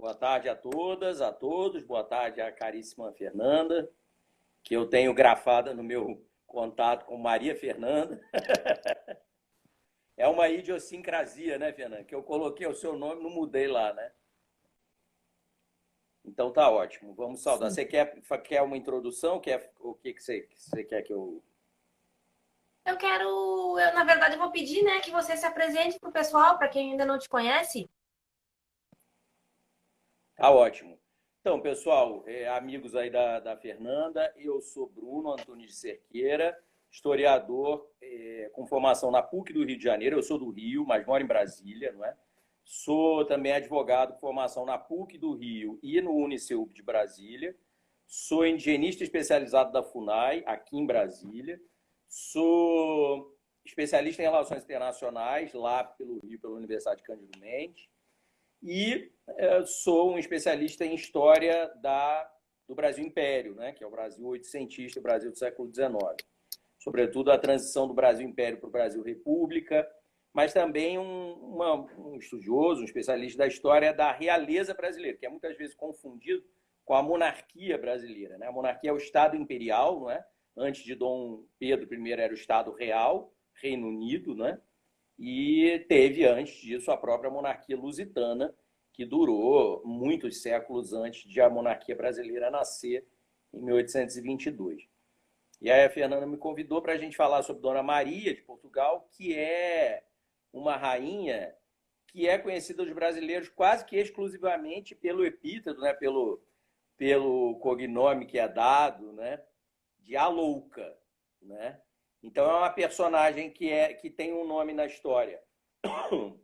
Boa tarde a todas, a todos. Boa tarde à caríssima Fernanda, que eu tenho grafada no meu contato com Maria Fernanda. É uma idiosincrasia, né, Fernanda? Que eu coloquei o seu nome, não mudei lá, né? Então tá ótimo. Vamos saudar. Sim. Você quer uma introdução? O que você quer que eu. Na verdade, vou pedir, né, que você se apresente para o pessoal, para quem ainda não te conhece. Tá ótimo. Então, pessoal, amigos aí da Fernanda, eu sou Bruno Antunes de Cerqueira, historiador com formação na PUC do Rio de Janeiro. Eu sou do Rio, mas moro em Brasília, não é? Sou também advogado com formação na PUC do Rio e no Uniceup de Brasília. Sou indigenista especializado da FUNAI, aqui em Brasília. Sou especialista em relações internacionais, lá pelo Rio, pela Universidade de Cândido Mendes. E sou um especialista em história do Brasil Império, né, que é o Brasil oitocentista, o Brasil do século XIX. Sobretudo a transição do Brasil Império para o Brasil República, mas também um estudioso, um especialista da história da realeza brasileira, que é muitas vezes confundido com a monarquia brasileira, né? A monarquia é o Estado imperial, não é? Antes de Dom Pedro I era o Estado real, Reino Unido, né? E teve, antes disso, a própria monarquia lusitana, que durou muitos séculos antes de a monarquia brasileira nascer, em 1822. E aí a Fernanda me convidou para a gente falar sobre Dona Maria de Portugal, que é uma rainha que é conhecida dos brasileiros quase que exclusivamente pelo epíteto, né? pelo cognome que é dado, né? De A Louca, né? Então é uma personagem que tem um nome na história,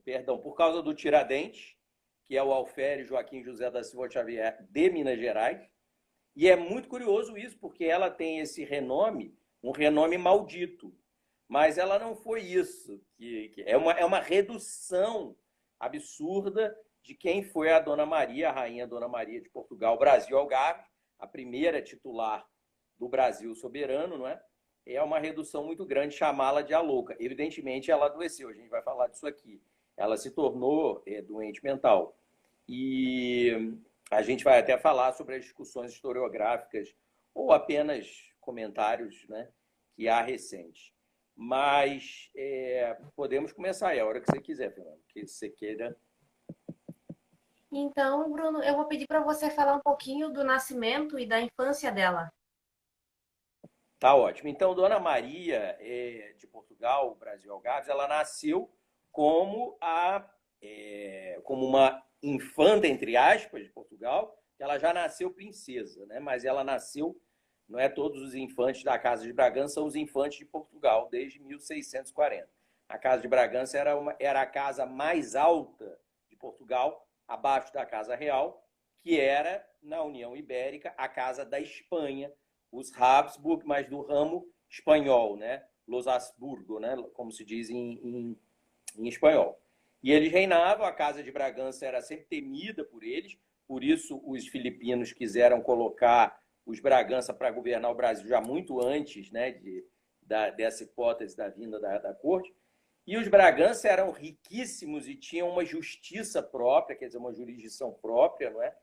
perdão, por causa do Tiradentes, que é o Alferes Joaquim José da Silva Xavier de Minas Gerais. E é muito curioso isso, porque ela tem esse renome, um renome maldito. Mas ela não foi isso. É uma redução absurda de quem foi a Dona Maria, a rainha Dona Maria de Portugal, Brasil Algarve, a primeira titular do Brasil soberano, não é? É uma redução muito grande chamá-la de a louca. Evidentemente, ela adoeceu, a gente vai falar disso aqui. Ela se tornou doente mental. E a gente vai até falar sobre as discussões historiográficas ou apenas comentários, né, que há recentes. Mas podemos começar aí, a hora que você quiser, Fernando, que você queira. Então, Bruno, eu vou pedir para você falar um pouquinho do nascimento e da infância dela. Tá ótimo. Então, Dona Maria de Portugal, Brasil Algarves, ela nasceu como como uma infanta, entre aspas, de Portugal. Ela já nasceu princesa, né? Mas ela nasceu, não é todos os infantes da Casa de Bragança são os infantes de Portugal, desde 1640. A Casa de Bragança era a casa mais alta de Portugal, abaixo da Casa Real, que era, na União Ibérica, a Casa da Espanha, os Habsburg, mas do ramo espanhol, né? Los Habsburgo, né? Como se diz em espanhol. E eles reinavam, a Casa de Bragança era sempre temida por eles, por isso os filipinos quiseram colocar os Bragança para governar o Brasil já muito antes, né, dessa hipótese da vinda da corte. E os Bragança eram riquíssimos e tinham uma justiça própria, quer dizer, uma jurisdição própria, não é?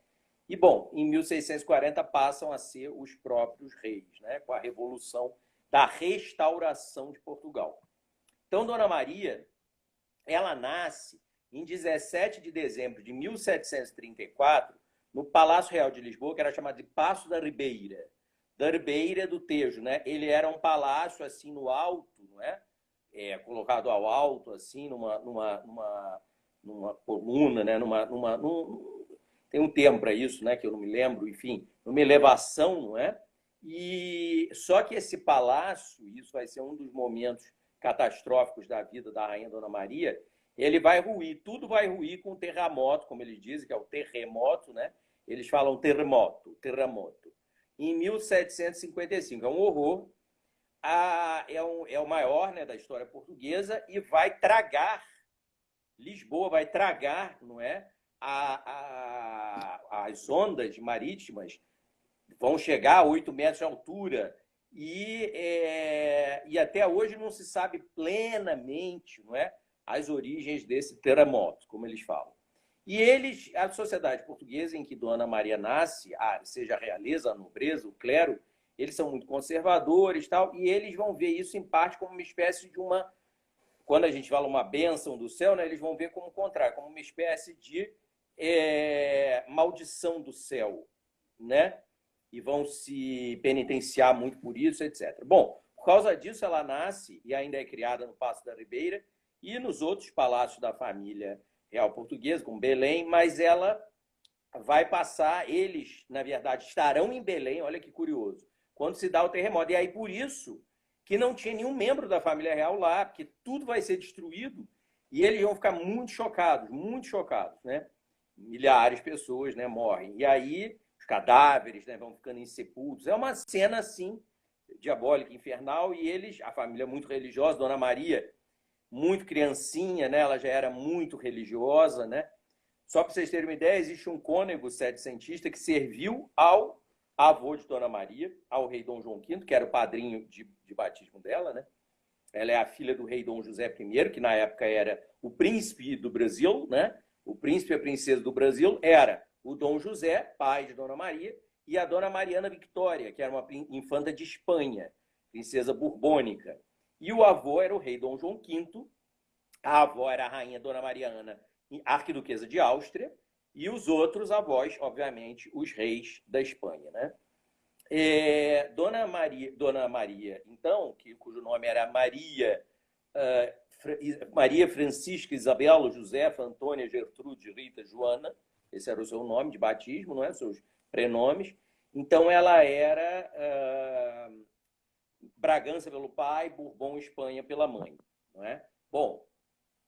E, bom, em 1640 passam a ser os próprios reis, né, com a Revolução da Restauração de Portugal. Então, Dona Maria, ela nasce em 17 de dezembro de 1734, no Palácio Real de Lisboa, que era chamado de Paço da Ribeira do Tejo, né? Ele era um palácio assim no alto, não é? Colocado ao alto, assim, numa coluna, né? Tem um termo para isso, né? Que eu não me lembro, enfim, numa elevação, não é? E só que esse palácio, isso vai ser um dos momentos catastróficos da vida da rainha Dona Maria, ele vai ruir, tudo vai ruir com o terremoto, como eles dizem, que é o terremoto, né? Eles falam terremoto. Em 1755, é um horror, é o maior, né, da história portuguesa e vai tragar, Lisboa vai tragar, não é? As ondas marítimas vão chegar a 8 metros de altura e até hoje não se sabe plenamente, não é, as origens desse terremoto, como eles falam. E eles, a sociedade portuguesa em que Dona Maria nasce, seja a realeza, a nobreza, o clero, eles são muito conservadores, tal, e eles vão ver isso em parte como uma espécie de uma, quando a gente fala uma bênção do céu, né, eles vão ver como o contrário, como uma espécie de maldição do céu, né? E vão se penitenciar muito por isso, etc. Bom, por causa disso ela nasce e ainda é criada no Paço da Ribeira e nos outros palácios da família real portuguesa, como Belém, mas ela vai passar, eles, na verdade, estarão em Belém, olha que curioso, quando se dá o terremoto. E aí, por isso, que não tinha nenhum membro da família real lá, porque tudo vai ser destruído e eles vão ficar muito chocados, né? Milhares de pessoas, né, morrem. E aí, os cadáveres, né, vão ficando insepultos. É uma cena, assim, diabólica, infernal, e eles, a família muito religiosa, Dona Maria, muito criancinha, né, ela já era muito religiosa, né? Só para vocês terem uma ideia, existe um cônego setecentista que serviu ao avô de Dona Maria, ao rei Dom João V, que era o padrinho de batismo dela, né? Ela é a filha do rei Dom José I, que na época era o príncipe do Brasil, né? O príncipe e a princesa do Brasil era o Dom José, pai de Dona Maria, e a Dona Mariana Victória, que era uma infanta de Espanha, princesa borbônica. E o avô era o rei Dom João V, a avó era a rainha Dona Mariana, arquiduquesa de Áustria, e os outros avós, obviamente, os reis da Espanha, né? Dona Maria, então, cujo nome era Maria Francisca Isabela Josefa Antônia Gertrude Rita Joana, esse era o seu nome de batismo, não é? Seus prenomes. Então, ela era Bragança pelo pai, Bourbon, Espanha pela mãe, não é? Bom,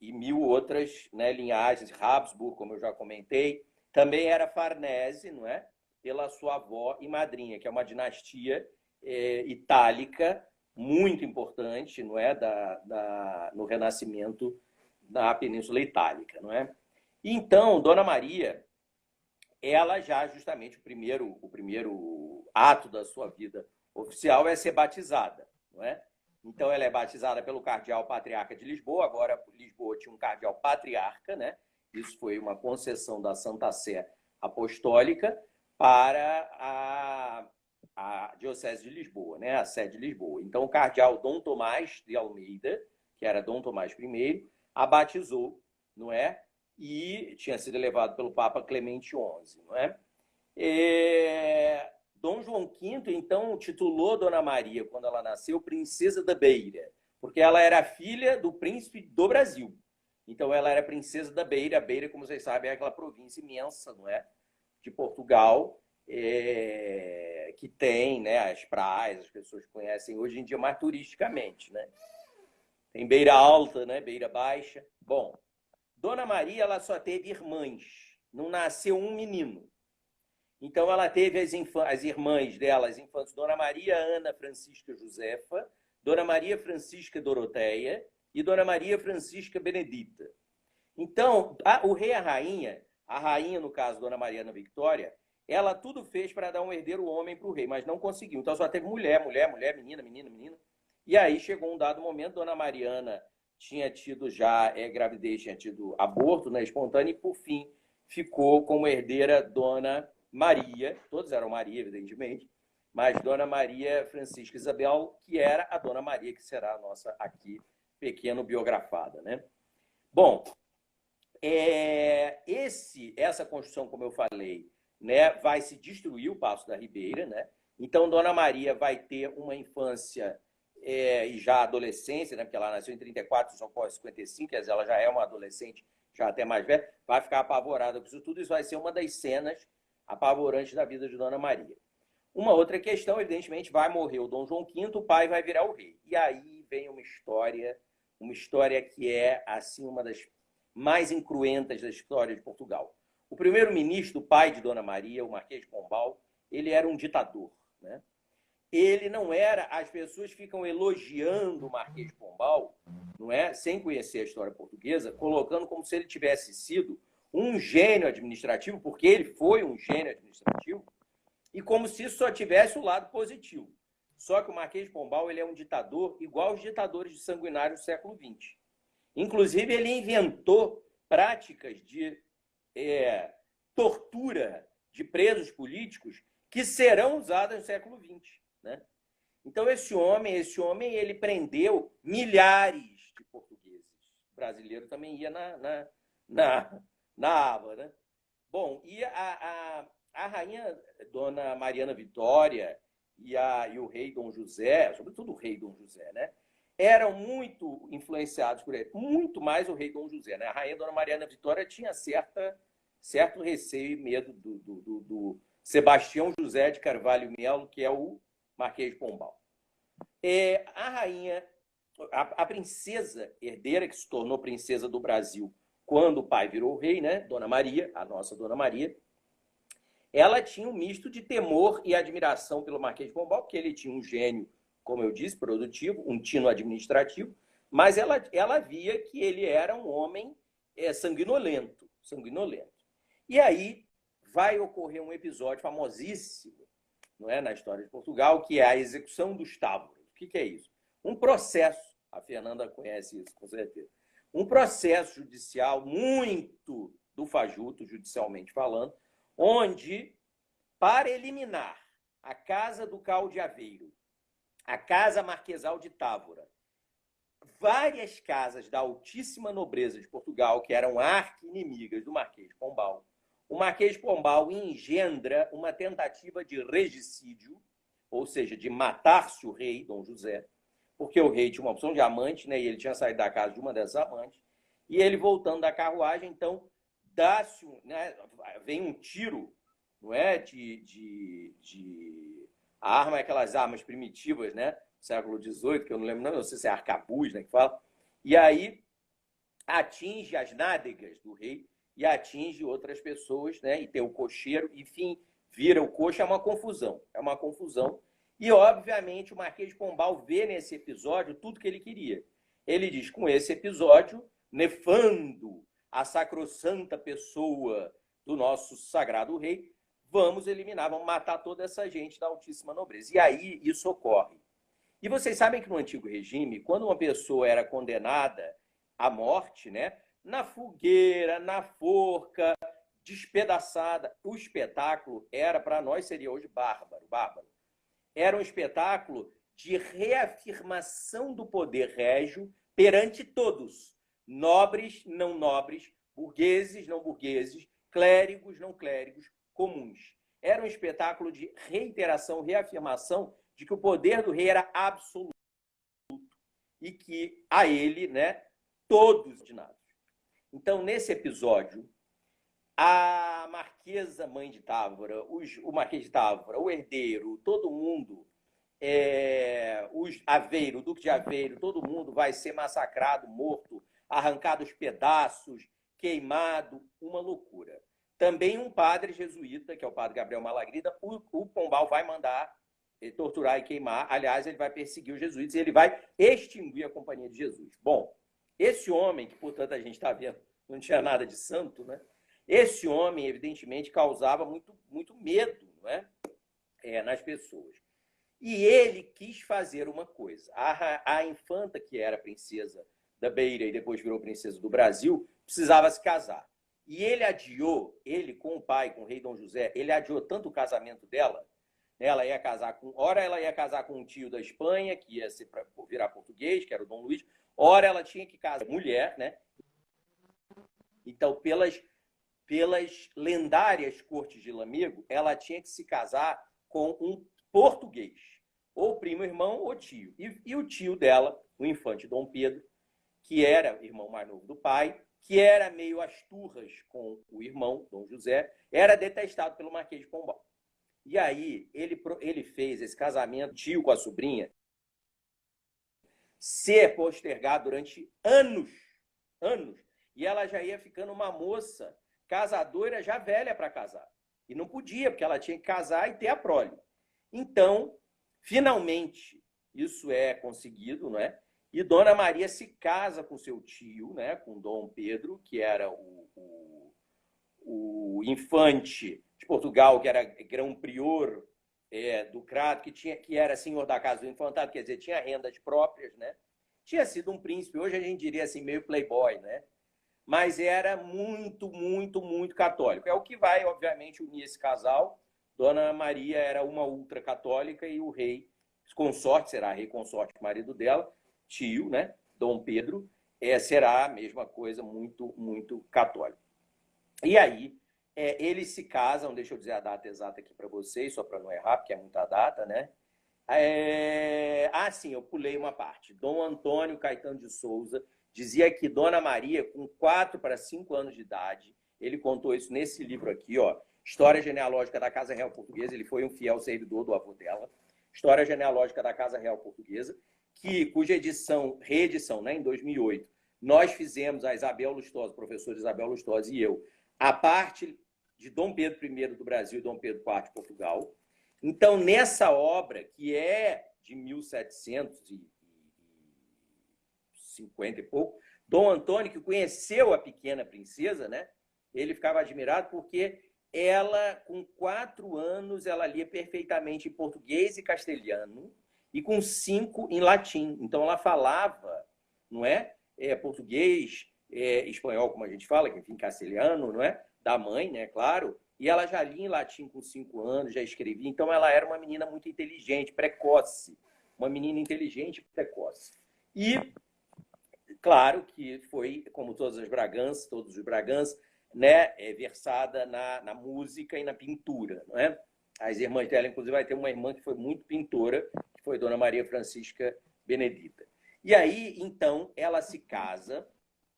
e mil outras, né, linhagens, Habsburgo, como eu já comentei, também era Farnese, não é? Pela sua avó e madrinha, que é uma dinastia itálica muito importante, não é, no Renascimento da Península Itálica, não é? E então, Dona Maria, ela já justamente o primeiro ato da sua vida oficial é ser batizada, não é? Então ela é batizada pelo cardeal patriarca de Lisboa. Agora Lisboa tinha um cardeal patriarca, né? Isso foi uma concessão da Santa Sé Apostólica para a Diocese de Lisboa, né? A sede de Lisboa. Então o cardeal Dom Tomás de Almeida, que era Dom Tomás I, a batizou, não é? E tinha sido elevado pelo Papa Clemente XI, não é? Dom João V, então, titulou Dona Maria, quando ela nasceu, Princesa da Beira, porque ela era filha do príncipe do Brasil. Então, ela era princesa da Beira. A Beira, como vocês sabem, é aquela província imensa, não é? De Portugal, que tem, né, as praias, as pessoas conhecem hoje em dia mais turisticamente, né? Tem Beira Alta, né? Beira Baixa. Bom, Dona Maria, ela só teve irmãs, não nasceu um menino. Então, ela teve as irmãs dela, as infantes, Dona Maria Ana Francisca Josefa, Dona Maria Francisca Doroteia e Dona Maria Francisca Benedita. Então, o rei e a rainha, no caso, Dona Mariana Victória, ela tudo fez para dar um herdeiro homem para o rei, mas não conseguiu. Então, só teve mulher, menina. E aí, chegou um dado momento, Dona Mariana tinha tido já gravidez, tinha tido aborto, né, espontâneo, e, por fim, ficou como herdeira Dona Maria, todos eram Maria, evidentemente, mas Dona Maria Francisca Isabel, que era a Dona Maria, que será a nossa aqui pequeno biografada, né? Bom, essa construção, como eu falei, né, vai se destruir o Paço da Ribeira, né? Então, Dona Maria vai ter uma infância e já adolescência, né, porque ela nasceu em 34, só corre 55, quer dizer, ela já é uma adolescente, já até mais velha, vai ficar apavorada com isso tudo. Isso vai ser uma das cenas apavorantes da vida de Dona Maria. Uma outra questão, evidentemente, vai morrer o Dom João V, o pai vai virar o rei. E aí vem uma história que é, assim, uma das mais incruentas da história de Portugal. O primeiro-ministro, o pai de Dona Maria, o Marquês de Pombal, ele era um ditador, né? Ele não era... As pessoas ficam elogiando o Marquês de Pombal, não é? Sem conhecer a história portuguesa, colocando como se ele tivesse sido um gênio administrativo, porque ele foi um gênio administrativo, e como se isso só tivesse o lado positivo. Só que o Marquês de Pombal, ele é um ditador igual aos ditadores de sanguinário do século XX. Inclusive, ele inventou práticas de tortura de presos políticos que serão usadas no século XX, né? Então, esse homem, ele prendeu milhares de portugueses. O brasileiro também ia na aba, né? Bom, e a rainha Dona Mariana Vitória e o rei Dom José, sobretudo o rei Dom José, né? Eram muito influenciados por ele, muito mais o rei Dom José, né? A rainha Dona Mariana Vitória tinha certo receio e medo do Sebastião José de Carvalho Melo, que é o Marquês de Pombal. A rainha, a princesa herdeira, que se tornou princesa do Brasil quando o pai virou rei, né? Dona Maria, a nossa Dona Maria, ela tinha um misto de temor e admiração pelo Marquês de Pombal, porque ele tinha um gênio, como eu disse, produtivo, um tino administrativo, mas ela via que ele era um homem sanguinolento. E aí vai ocorrer um episódio famosíssimo, não é, na história de Portugal, que é a execução dos táburos. O que é isso? Um processo, a Fernanda conhece isso, com certeza, um processo judicial muito do fajuto, judicialmente falando, onde, para eliminar a Casa Ducal de Aveiro, a Casa Marquesal de Távora, várias casas da altíssima nobreza de Portugal, que eram arqui-inimigas do Marquês de Pombal, o Marquês de Pombal engendra uma tentativa de regicídio, ou seja, de matar-se o rei, Dom José, porque o rei tinha uma opção de amante, né, e ele tinha saído da casa de uma dessas amantes, e ele voltando da carruagem, então, né, vem um tiro, não é, a arma é aquelas armas primitivas, né, século XVIII, que eu não sei se é arcabuz, né, que fala, e aí atinge as nádegas do rei, e atinge outras pessoas, né? E tem o cocheiro, enfim, vira o coxo, é uma confusão. E, obviamente, o Marquês de Pombal vê nesse episódio tudo que ele queria. Ele diz, com esse episódio, nefando a sacrossanta pessoa do nosso sagrado rei, vamos eliminar, vamos matar toda essa gente da altíssima nobreza. E aí isso ocorre. E vocês sabem que no antigo regime, quando uma pessoa era condenada à morte, né? Na fogueira, na forca, despedaçada. O espetáculo era, para nós, seria hoje bárbaro. Era um espetáculo de reafirmação do poder régio perante todos. Nobres, não nobres, burgueses, não burgueses, clérigos, não clérigos, comuns. Era um espetáculo de reiteração, reafirmação de que o poder do rei era absoluto e que a ele, né, todos de nada. Então, nesse episódio, a Marquesa Mãe de Távora, o Marquês de Távora, o herdeiro, todo mundo, o Duque de Aveiro, todo mundo vai ser massacrado, morto, arrancado aos pedaços, queimado, uma loucura. Também um padre jesuíta, que é o padre Gabriel Malagrida, o Pombal vai mandar torturar e queimar. Aliás, ele vai perseguir os jesuítas e ele vai extinguir a Companhia de Jesus. Bom, esse homem, que, portanto, a gente está vendo, não tinha nada de santo, né? Esse homem, evidentemente, causava muito medo, não é? Nas pessoas. E ele quis fazer uma coisa. A infanta, que era princesa da Beira e depois virou princesa do Brasil, precisava se casar. E ele adiou, ele com o pai, com o rei Dom José, ele adiou tanto o casamento dela, ela ia casar com um tio da Espanha, que ia virar português, que era o Dom Luís, ora ela tinha que casar com mulher, né? Então, pelas lendárias cortes de Lamego, ela tinha que se casar com um português, ou primo irmão ou tio. E o tio dela, o infante Dom Pedro, que era irmão mais novo do pai, que era meio às turras com o irmão, Dom José, era detestado pelo Marquês de Pombal. E aí ele fez esse casamento, tio com a sobrinha, ser postergado durante anos. E ela já ia ficando uma moça casadora, já velha para casar. E não podia, porque ela tinha que casar e ter a prole. Então, finalmente, isso é conseguido, não é? E Dona Maria se casa com seu tio, né, com Dom Pedro, que era o infante de Portugal, que era grão-prior do Crato, que era senhor da casa do infantado, quer dizer, tinha rendas próprias, né? Tinha sido um príncipe, hoje a gente diria assim, meio playboy, né? mas era muito, muito, muito católico. É o que vai, obviamente, unir esse casal. Dona Maria era uma ultracatólica e o rei consorte, será rei consorte, marido dela, tio, né, Dom Pedro, será a mesma coisa, muito, muito católico. E aí, eles se casam, deixa eu dizer a data exata aqui para vocês, só para não errar, porque é muita data, né? Sim, eu pulei uma parte. Dom Antônio Caetano de Souza dizia que Dona Maria, com 4 para 5 anos de idade, ele contou isso nesse livro aqui, ó, História Genealógica da Casa Real Portuguesa, ele foi um fiel servidor do avô dela, História Genealógica da Casa Real Portuguesa, cuja reedição, né, em 2008, nós fizemos, a Isabel Lustosa, professora Isabel Lustosa e eu, a parte de Dom Pedro I do Brasil e Dom Pedro IV de Portugal. Então, nessa obra, que é de 1750 e pouco, Dom Antônio, que conheceu a pequena princesa, né? Ele ficava admirado porque ela, com 4 anos, ela lia perfeitamente em português e castelhano, e com 5 em latim. Então, ela falava, não é? Português, espanhol, como a gente fala, enfim, castelhano, não é? Da mãe, né? Claro. E ela já lia em latim com 5 anos, já escrevia. Então, ela era uma menina muito inteligente, precoce. Uma menina inteligente e precoce. E, claro, que foi, como todos os Braganças, né, versada na música e na pintura, não é? As irmãs dela, inclusive, vai ter uma irmã que foi muito pintora, que foi Dona Maria Francisca Benedita. E aí, então, ela se casa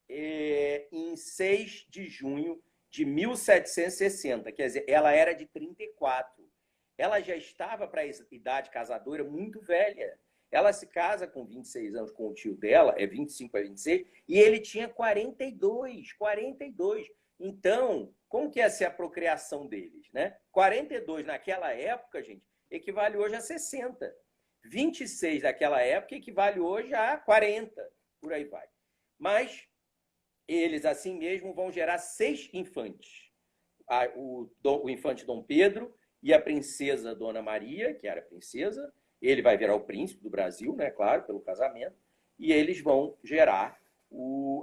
em 6 de junho de 1760, quer dizer, ela era de 34. Ela já estava para a idade casadora muito velha. Ela se casa com 26 anos com o tio dela, 25 a 26, e ele tinha 42. Então, como que ia ser a procriação deles, né? 42 naquela época, gente, equivale hoje a 60. 26 naquela época equivale hoje a 40. Por aí vai. Mas eles, assim mesmo, vão gerar 6 infantes. O infante Dom Pedro e a princesa Dona Maria, que era princesa. Ele vai virar o príncipe do Brasil, né? Claro, pelo casamento. E eles vão gerar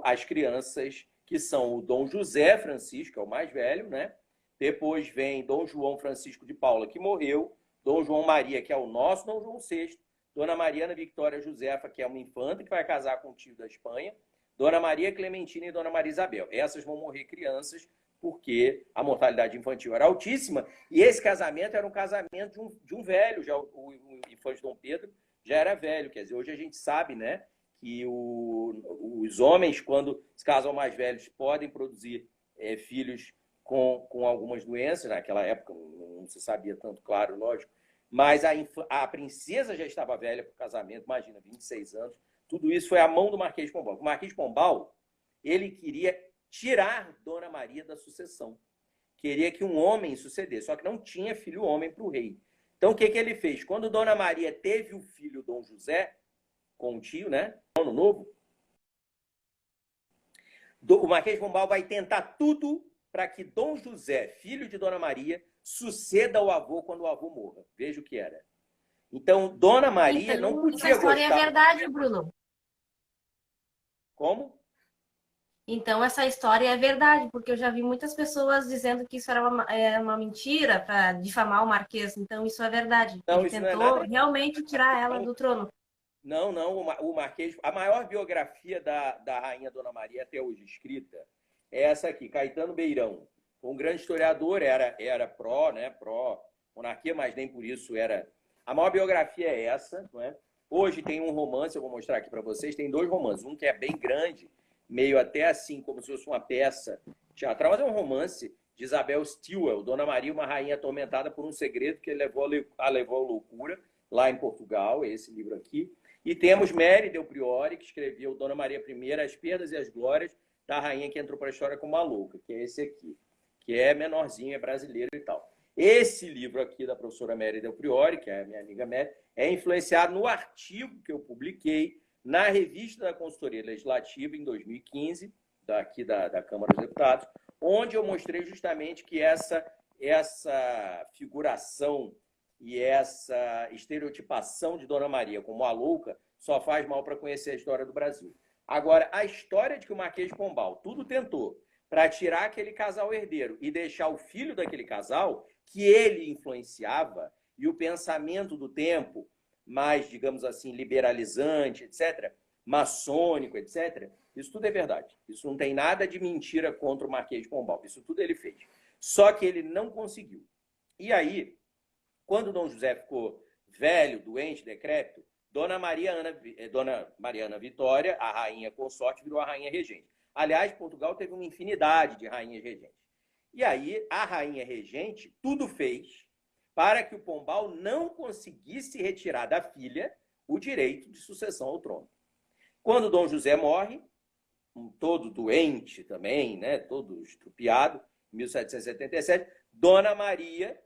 as crianças que são o Dom José Francisco, que é o mais velho, né? Depois vem Dom João Francisco de Paula, que morreu. Dom João Maria, que é o nosso Dom João VI. Dona Mariana Victoria Josefa, que é uma infanta, que vai casar com o tio da Espanha. Dona Maria Clementina e Dona Maria Isabel. Essas vão morrer crianças porque a mortalidade infantil era altíssima. E esse casamento era um casamento de um velho. Já o infante Dom Pedro já era velho. Quer dizer, hoje a gente sabe, né, que os homens, quando se casam mais velhos, podem produzir filhos com algumas doenças. Naquela época não se sabia tanto, claro, lógico. Mas a princesa já estava velha para o casamento, imagina, 26 anos. Tudo isso foi a mão do Marquês de Pombal. O Marquês de Pombal, ele queria tirar Dona Maria da sucessão. Queria que um homem sucedesse, só que não tinha filho homem para o rei. Então, o que ele fez? Quando Dona Maria teve o filho Dom José, com o tio, né? Ano novo, o Marquês de Pombal vai tentar tudo para que Dom José, filho de Dona Maria, suceda ao avô quando o avô morra. Veja o que era. Então, Dona Maria então, não podia essa história gostar. É verdade, Bruno. Como? Então, essa história é verdade, porque eu já vi muitas pessoas dizendo que isso era uma mentira para difamar o Marquês. Então, isso é verdade. Não, Ele isso não é tentou nada. realmente tirar ela do trono. Não, o Marquês... A maior biografia da rainha Dona Maria até hoje escrita é essa aqui, Caetano Beirão. Um grande historiador, era pró-monarquia, mas nem por isso era... A maior biografia é essa, não é? Hoje tem um romance, eu vou mostrar aqui para vocês, tem 2 romances. Um que é bem grande, meio até assim, como se fosse uma peça teatral, mas é um romance de Isabel Stilwell, Dona Maria, uma rainha atormentada por um segredo que levou à loucura, lá em Portugal, esse livro aqui. E temos Mary Del Priore, que escreveu Dona Maria I, As Perdas e as Glórias da rainha que entrou para a história como uma louca, que é esse aqui, que é menorzinho, é brasileiro e tal. Esse livro aqui da professora Mary Del Priore, que é a minha amiga Mary, é influenciado no artigo que eu publiquei na revista da Consultoria Legislativa, em 2015, daqui da Câmara dos Deputados, onde eu mostrei justamente que essa figuração e essa estereotipação de Dona Maria como a louca só faz mal para conhecer a história do Brasil. Agora, a história de que o Marquês de Pombal tudo tentou para tirar aquele casal herdeiro e deixar o filho daquele casal, que ele influenciava, e o pensamento do tempo, mais, digamos assim, liberalizante, etc., maçônico, etc., isso tudo é verdade. Isso não tem nada de mentira contra o Marquês de Pombal. Isso tudo ele fez. Só que ele não conseguiu. E aí, quando Dom José ficou velho, doente, decrépito, Dona Mariana Vitória, a rainha consorte, virou a rainha regente. Aliás, Portugal teve uma infinidade de rainhas regentes. E aí, a rainha regente tudo fez para que o Pombal não conseguisse retirar da filha o direito de sucessão ao trono. Quando Dom José morre, todo doente também, né, todo estrupiado, em 1777, Dona Maria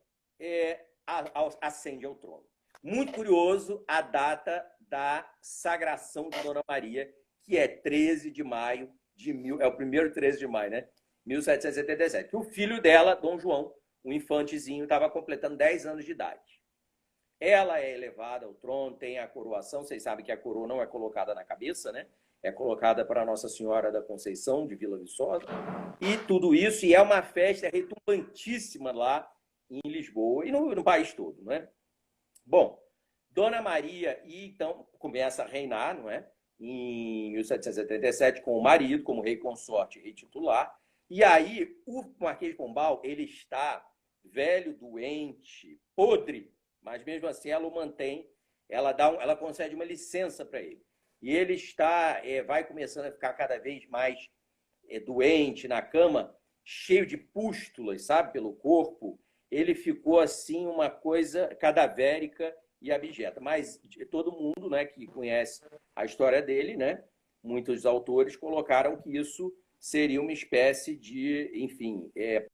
ascende ao trono. Muito curioso a data da sagração de Dona Maria, que é 13 de maio é o primeiro 13 de maio, né? 1777. O filho dela, Dom João, um infantezinho, estava completando 10 anos de idade. Ela é elevada ao trono, tem a coroação. Vocês sabem que a coroa não é colocada na cabeça, né? É colocada para Nossa Senhora da Conceição, de Vila Viçosa. E tudo isso, e é uma festa retumbantíssima lá em Lisboa e no país todo, não é? Bom, Dona Maria, e então começa a reinar, não é? Em 1777, com o marido, como rei consorte e rei titular. E aí, o Marquês de Pombal, ele está velho, doente, podre, mas mesmo assim ela o mantém, ela concede uma licença para ele. E ele vai começando a ficar cada vez mais doente na cama, cheio de pústulas, sabe, pelo corpo. Ele ficou assim uma coisa cadavérica e abjeta. Mas todo mundo, né, que conhece a história dele, né, muitos autores colocaram que isso seria uma espécie de, enfim,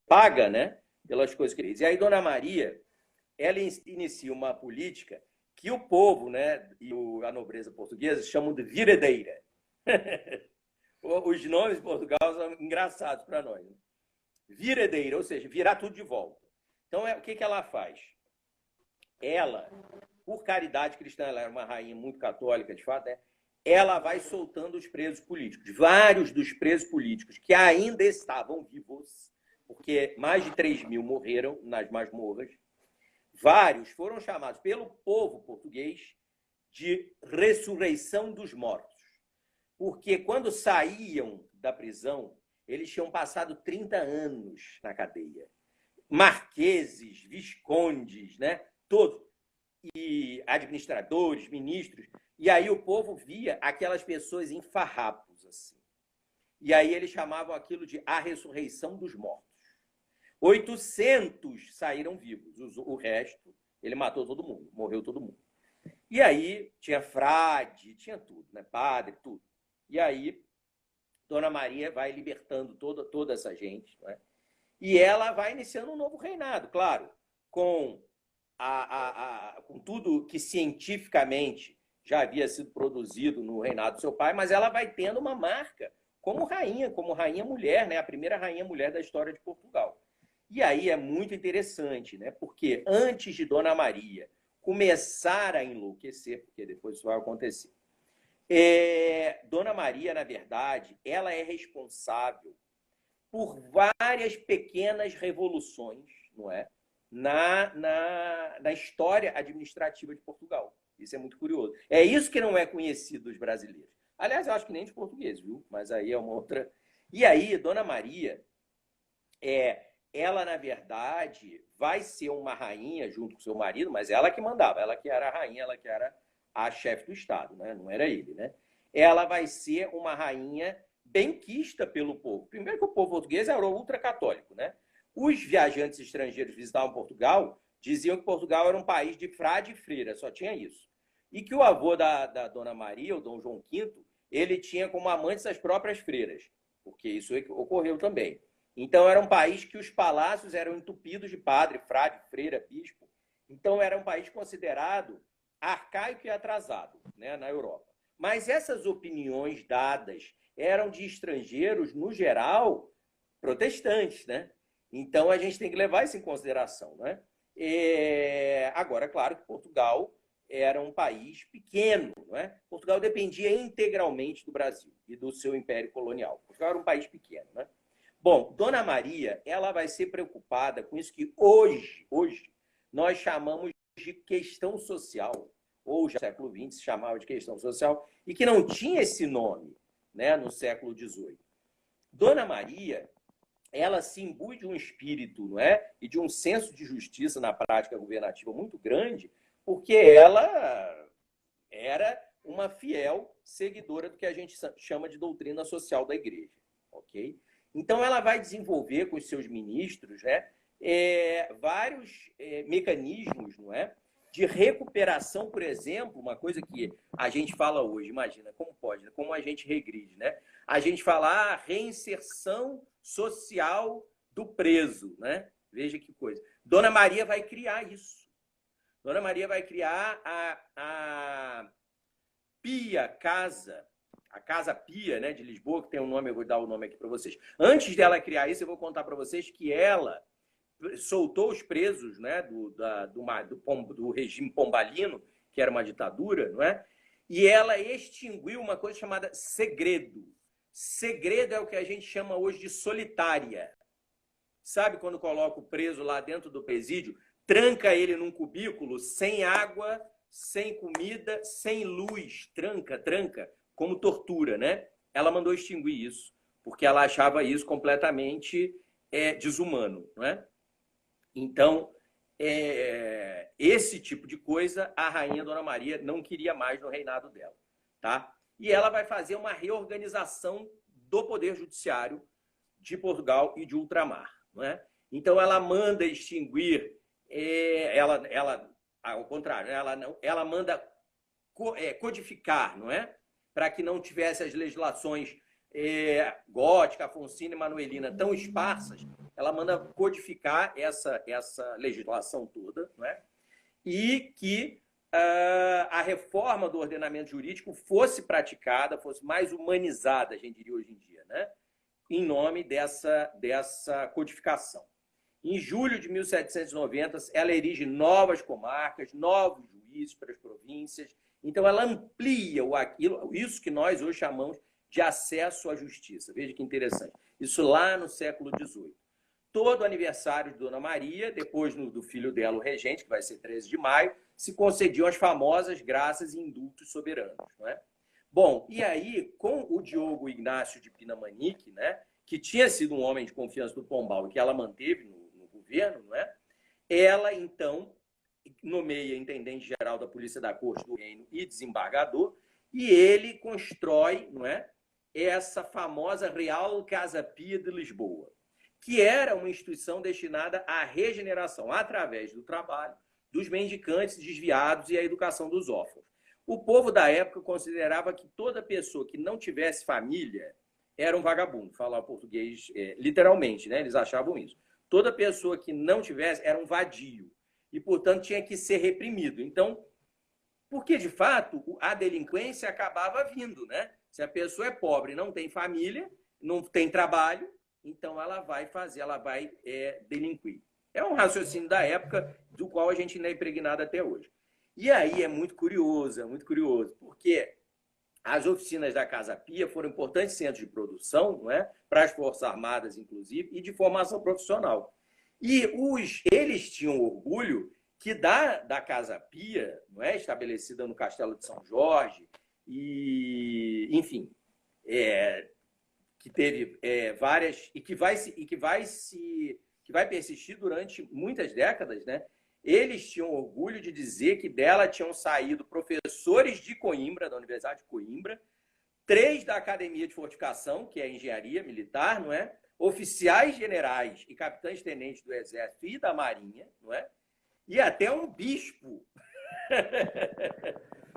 paga, né, pelas coisas que ele fez. E aí Dona Maria, ela inicia uma política que o povo, né, e a nobreza portuguesa chamam de viradeira. Os nomes em Portugal são engraçados para nós. Né? Viradeira, ou seja, virar tudo de volta. Então, o que ela faz? Ela, por caridade cristã, ela era uma rainha muito católica, de fato, né? Ela vai soltando os presos políticos. Vários dos presos políticos que ainda estavam vivos, porque mais de 3.000 morreram nas masmorras, vários foram chamados pelo povo português de ressurreição dos mortos. Porque quando saíam da prisão, eles tinham passado 30 anos na cadeia. Marqueses, viscondes, né? Todos. E administradores, ministros. E aí o povo via aquelas pessoas em farrapos, assim. E aí eles chamavam aquilo de a ressurreição dos mortos. 800 saíram vivos. O resto, ele matou todo mundo, morreu todo mundo. E aí tinha frade, tinha tudo, né? Padre, tudo. E aí Dona Maria vai libertando toda essa gente, né? E ela vai iniciando um novo reinado, claro, com tudo que cientificamente já havia sido produzido no reinado do seu pai, mas ela vai tendo uma marca como rainha mulher, né? A primeira rainha mulher da história de Portugal. E aí é muito interessante, né? Porque antes de Dona Maria começar a enlouquecer, porque depois isso vai acontecer, Dona Maria, na verdade, ela é responsável por várias pequenas revoluções, não é? Na história administrativa de Portugal. Isso é muito curioso. É isso que não é conhecido dos brasileiros. Aliás, eu acho que nem dos portugueses, viu? Mas aí é uma outra... E aí, Dona Maria, ela, na verdade, vai ser uma rainha junto com seu marido, mas ela que mandava, ela que era a rainha, ela que era a chefe do Estado, né? Não era ele, né? Ela vai ser uma rainha benquista pelo povo. Primeiro que o povo português era ultracatólico, né? Os viajantes estrangeiros que visitavam Portugal diziam que Portugal era um país de frade e freira, só tinha isso. E que o avô da Dona Maria, o Dom João V, ele tinha como amantes as próprias freiras, porque isso ocorreu também. Então era um país que os palácios eram entupidos de padre, frade, freira, bispo. Então era um país considerado arcaico e atrasado, né, na Europa. Mas essas opiniões dadas eram de estrangeiros, no geral, protestantes, né? Então a gente tem que levar isso em consideração, né? Agora, claro que Portugal era um país pequeno, não é? Portugal dependia integralmente do Brasil e do seu império colonial. Portugal era um país pequeno, né? Bom, Dona Maria, ela vai ser preocupada com isso que hoje nós chamamos de questão social, ou já no século XX se chamava de questão social, e que não tinha esse nome, né, no século XVIII. Dona Maria, ela se imbui de um espírito, não é? E de um senso de justiça na prática governativa muito grande, porque ela era uma fiel seguidora do que a gente chama de doutrina social da igreja, ok? Então, ela vai desenvolver com os seus ministros, né, vários mecanismos, não é, de recuperação, por exemplo, uma coisa que a gente fala hoje, imagina, como pode, né? Como a gente regride, né? A gente fala reinserção social do preso, né? Veja que coisa. Dona Maria vai criar isso. Dona Maria vai criar a Casa Pia, né, de Lisboa, que tem um nome, eu vou dar o nome aqui para vocês. Antes dela criar isso, eu vou contar para vocês que ela soltou os presos, né, do regime pombalino, que era uma ditadura, não é? E ela extinguiu uma coisa chamada segredo. Segredo é o que a gente chama hoje de solitária. Sabe quando coloca o preso lá dentro do presídio, tranca ele num cubículo, sem água, sem comida, sem luz, tranca, como tortura, né? Ela mandou extinguir isso, porque ela achava isso completamente desumano, não é? Então, esse tipo de coisa a rainha Dona Maria não queria mais no reinado dela, tá? E ela vai fazer uma reorganização do poder judiciário de Portugal e de ultramar, não é? Então, ela manda extinguir, ao contrário, ela manda codificar, não é? Para que não tivesse as legislações gótica, afonsina e manuelina tão esparsas, ela manda codificar essa legislação toda, não é? E que a reforma do ordenamento jurídico fosse praticada, fosse mais humanizada, a gente diria hoje em dia, né? Em nome dessa codificação. Em julho de 1790, ela erige novas comarcas, novos juízes para as províncias. Então, ela amplia isso que nós hoje chamamos de acesso à justiça. Veja que interessante. Isso lá no século XVIII. Todo aniversário de Dona Maria, depois do filho dela, o regente, que vai ser 13 de maio, se concediam as famosas graças e indultos soberanos, não é? Bom, e aí, com o Diogo Ignácio de Pinamanique, né, que tinha sido um homem de confiança do Pombal e que ela manteve no governo, não é? Ela, então, nomeia intendente-geral da Polícia da Corte do Reino e desembargador, e ele constrói, não é, essa famosa Real Casa Pia de Lisboa, que era uma instituição destinada à regeneração, através do trabalho, dos mendicantes desviados e à educação dos órfãos. O povo da época considerava que toda pessoa que não tivesse família era um vagabundo, falar português literalmente, né? Eles achavam isso. Toda pessoa que não tivesse era um vadio e, portanto, tinha que ser reprimido. Então, porque, de fato, a delinquência acabava vindo, né? Se a pessoa é pobre, não tem família, não tem trabalho, então ela vai delinquir. É um raciocínio da época do qual a gente ainda é impregnado até hoje. E aí é muito curioso, porque as oficinas da Casa Pia foram importantes centros de produção, não é? Para as Forças Armadas, inclusive, e de formação profissional. E eles tinham orgulho que da Casa Pia, não é, estabelecida no Castelo de São Jorge, e, enfim, que teve várias, e que vai persistir durante muitas décadas, né? Eles tinham orgulho de dizer que dela tinham saído professores de Coimbra, da Universidade de Coimbra, 3 da Academia de Fortificação, que é a engenharia militar, não é? Oficiais generais e capitães-tenentes do Exército e da Marinha, não é? E até um bispo.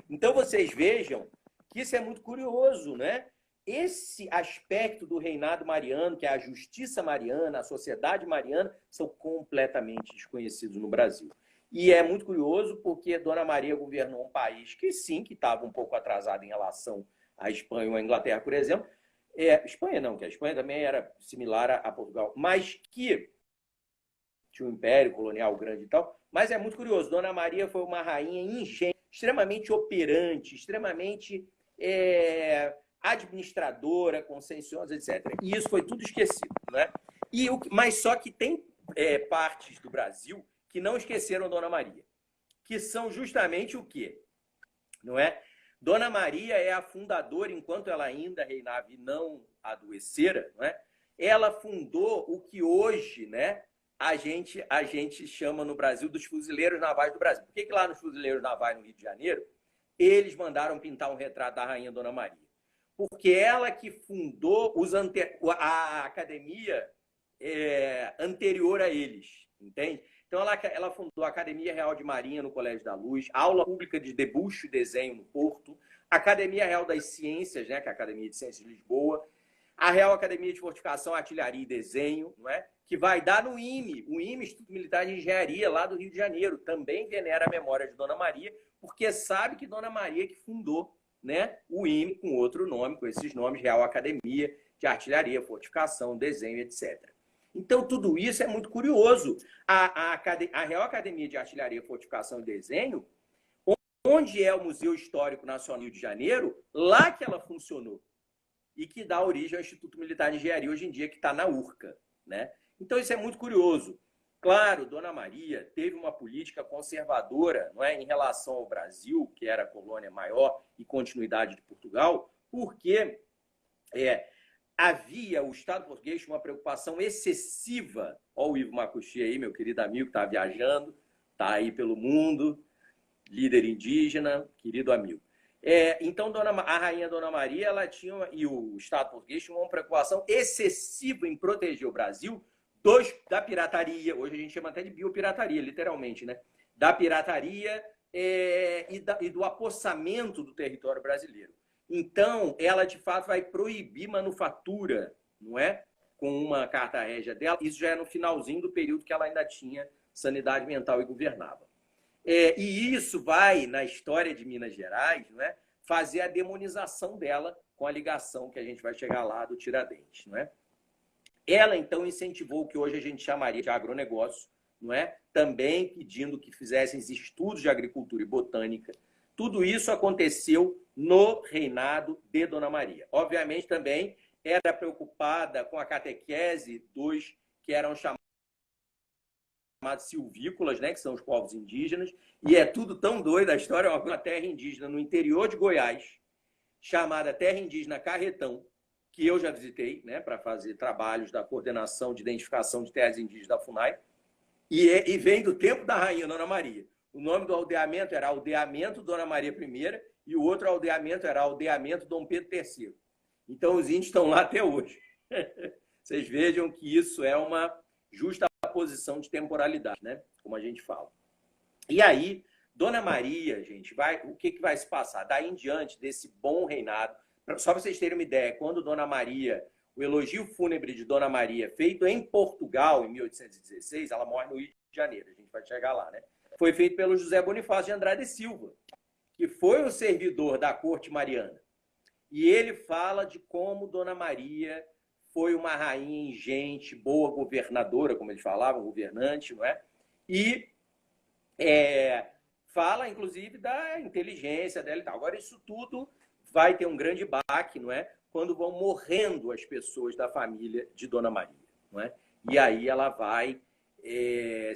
Então, vocês vejam que isso é muito curioso, né? Esse aspecto do reinado mariano, que é a justiça mariana, a sociedade mariana, são completamente desconhecidos no Brasil. E é muito curioso porque Dona Maria governou um país que, sim, que estava um pouco atrasado em relação à Espanha ou à Inglaterra, por exemplo. Espanha não, que a Espanha também era similar a Portugal, mas que tinha um império colonial grande e tal. Mas é muito curioso, Dona Maria foi uma rainha ingênua, extremamente operante, extremamente administradora, conscienciosa, etc. E isso foi tudo esquecido, né? Mas só que tem partes do Brasil que não esqueceram Dona Maria, que são justamente o quê? Não é? Dona Maria é a fundadora, enquanto ela ainda reinava e não adoecera, não é? Ela fundou o que hoje, né, a gente chama no Brasil dos fuzileiros navais do Brasil. Por que lá nos fuzileiros navais no Rio de Janeiro, eles mandaram pintar um retrato da rainha Dona Maria? Porque ela que fundou a academia anterior a eles, entende? Então, ela fundou a Academia Real de Marinha no Colégio da Luz, a Aula Pública de Debuxo e Desenho no Porto, a Academia Real das Ciências, né, que é a Academia de Ciências de Lisboa, a Real Academia de Fortificação, Artilharia e Desenho, não é? Que vai dar no IME, o IME, Instituto Militar de Engenharia, lá do Rio de Janeiro, também venera a memória de Dona Maria, porque sabe que Dona Maria que fundou, né, o IME com outro nome, com esses nomes, Real Academia de Artilharia, Fortificação, Desenho, etc. Então, tudo isso é muito curioso. A Real Academia de Artilharia, Fortificação e Desenho, onde é o Museu Histórico Nacional do Rio de Janeiro, lá que ela funcionou. E que dá origem ao Instituto Militar de Engenharia, hoje em dia, que está na URCA, né? Então, isso é muito curioso. Claro, Dona Maria teve uma política conservadora, não é, em relação ao Brasil, que era a colônia maior e continuidade de Portugal, porque havia, o Estado português tinha uma preocupação excessiva. Olha o Ivo Macuxi aí, meu querido amigo, que está viajando, está aí pelo mundo, líder indígena, querido amigo. Então, a rainha Dona Maria, ela tinha, e o Estado português tinha uma preocupação excessiva em proteger o Brasil da pirataria. Hoje a gente chama até de biopirataria, literalmente, né? Da pirataria e do apossamento do território brasileiro. Então, ela, de fato, vai proibir manufatura, não é? Com uma carta régia dela. Isso já é no finalzinho do período que ela ainda tinha sanidade mental e governava. E isso vai, na história de Minas Gerais, não é? Fazer a demonização dela com a ligação que a gente vai chegar lá do Tiradentes, não é? Ela, então, incentivou o que hoje a gente chamaria de agronegócio, não é? Também pedindo que fizessem estudos de agricultura e botânica. Tudo isso aconteceu no reinado de Dona Maria. Obviamente, também era preocupada com a catequese dos que eram chamados silvícolas, né, que são os povos indígenas, e é tudo tão doido, a história é uma terra indígena no interior de Goiás, chamada Terra Indígena Carretão, que eu já visitei, né, para fazer trabalhos da coordenação de identificação de terras indígenas da FUNAI, e vem do tempo da rainha Dona Maria. O nome do aldeamento era Aldeamento Dona Maria I, e o outro aldeamento era Aldeamento Dom Pedro III. Então, os índios estão lá até hoje. Vocês vejam que isso é uma justa posição de temporalidade, né? Como a gente fala. E aí, Dona Maria, gente, o que vai se passar? Daí em diante desse bom reinado, só para vocês terem uma ideia, quando Dona Maria, o elogio fúnebre de Dona Maria, feito em Portugal, em 1816, ela morre no Rio de Janeiro, a gente vai chegar lá, né? Foi feito pelo José Bonifácio de Andrade e Silva, que foi o servidor da corte mariana. E ele fala de como Dona Maria foi uma rainha ingente, boa governadora, como eles falavam, governante, não é? E fala, inclusive, da inteligência dela e tal. Agora, isso tudo vai ter um grande baque, não é? Quando vão morrendo as pessoas da família de Dona Maria, não é? E aí ela vai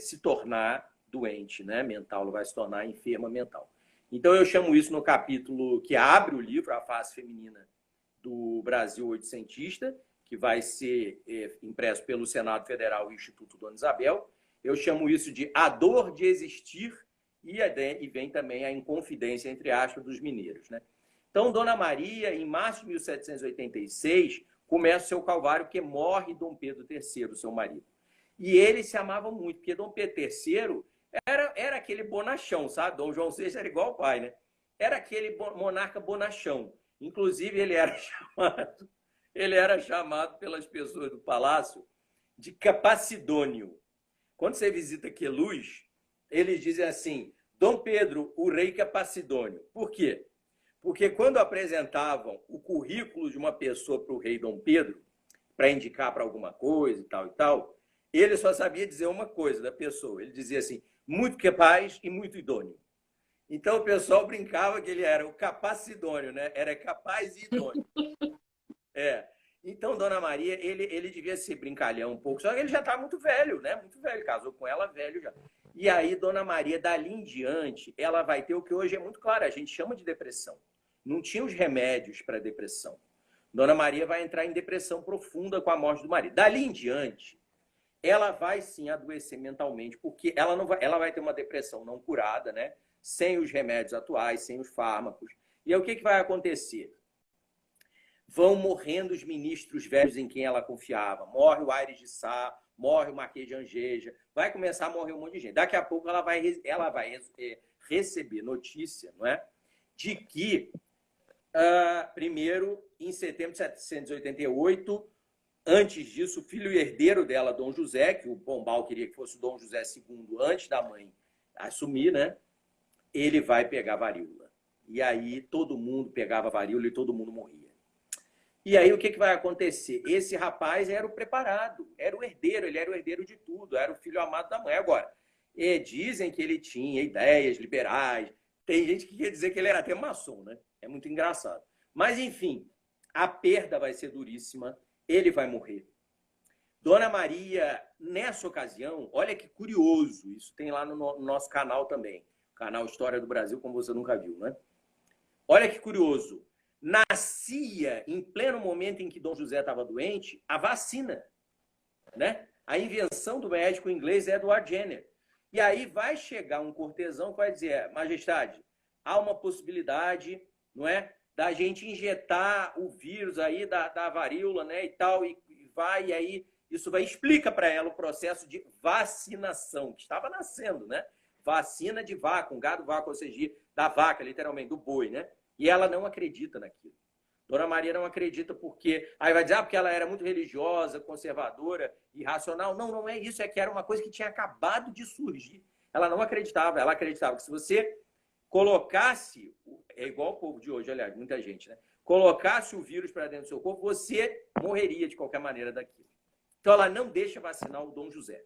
se tornar doente, né? Mental, ela vai se tornar enferma mental. Então, eu chamo isso no capítulo que abre o livro, A Face Feminina do Brasil Oitocentista, que vai ser impresso pelo Senado Federal e Instituto Dona Isabel. Eu chamo isso de A Dor de Existir e vem também a Inconfidência, entre aspas, dos mineiros, né? Então, Dona Maria, em março de 1786, começa o seu calvário, porque morre Dom Pedro III, seu marido. E eles se amavam muito, porque Dom Pedro III era aquele bonachão, sabe? Dom João VI era igual ao pai, né? Era aquele monarca bonachão. Inclusive, ele era chamado pelas pessoas do palácio de Capacidônio. Quando você visita Queluz, eles dizem assim, Dom Pedro, o rei Capacidônio. Por quê? Porque quando apresentavam o currículo de uma pessoa para o rei Dom Pedro, para indicar para alguma coisa e tal, ele só sabia dizer uma coisa da pessoa. Ele dizia assim, muito capaz e muito idôneo. Então o pessoal brincava que ele era o capacidônio, né? Era capaz e idôneo. É. Então, Dona Maria, ele devia ser brincalhão um pouco, só que ele já está muito velho, né? Muito velho, casou com ela velho já. E aí, Dona Maria, dali em diante, ela vai ter o que hoje é muito claro, a gente chama de depressão. Não tinha os remédios para depressão. Dona Maria vai entrar em depressão profunda com a morte do marido. Dali em diante, ela vai sim adoecer mentalmente, porque ela vai ter uma depressão não curada, né? Sem os remédios atuais, sem os fármacos. E aí, o que vai acontecer? Vão morrendo os ministros velhos em quem ela confiava. Morre o Aires de Sá, morre o Marquês de Angeja, vai começar a morrer um monte de gente. Daqui a pouco ela vai receber notícia, não é? De que, primeiro, em setembro de 788, antes disso, o filho e herdeiro dela, Dom José, que o Pombal queria que fosse o Dom José II, antes da mãe assumir, né? Ele vai pegar varíola. E aí todo mundo pegava varíola e todo mundo morria. E aí o que vai acontecer? Esse rapaz era o preparado, era o herdeiro, ele era o herdeiro de tudo, era o filho amado da mãe. Agora, dizem que ele tinha ideias liberais, tem gente que quer dizer que ele era até maçom, né? É muito engraçado. Mas, enfim, a perda vai ser duríssima, ele vai morrer. Dona Maria, nessa ocasião, olha que curioso, isso tem lá no nosso canal também, canal História do Brasil, como você nunca viu, né? Olha que curioso. Nascia, em pleno momento em que Dom José estava doente, a vacina, né? A invenção do médico inglês Edward Jenner. E aí vai chegar um cortesão que vai dizer, majestade, há uma possibilidade, não é, da gente injetar o vírus aí da varíola, né, e tal, e aí isso explica para ela o processo de vacinação, que estava nascendo, né? Vacina de vaca, um gado vaca, ou seja, da vaca, literalmente, do boi, né? E ela não acredita naquilo. Dona Maria não acredita porque... Aí vai dizer, porque ela era muito religiosa, conservadora, irracional. Não, não é isso. É que era uma coisa que tinha acabado de surgir. Ela não acreditava. Ela acreditava que se você colocasse... É igual o povo de hoje, aliás, muita gente, né? Colocasse o vírus para dentro do seu corpo, você morreria de qualquer maneira daquilo. Então ela não deixa vacinar o Dom José.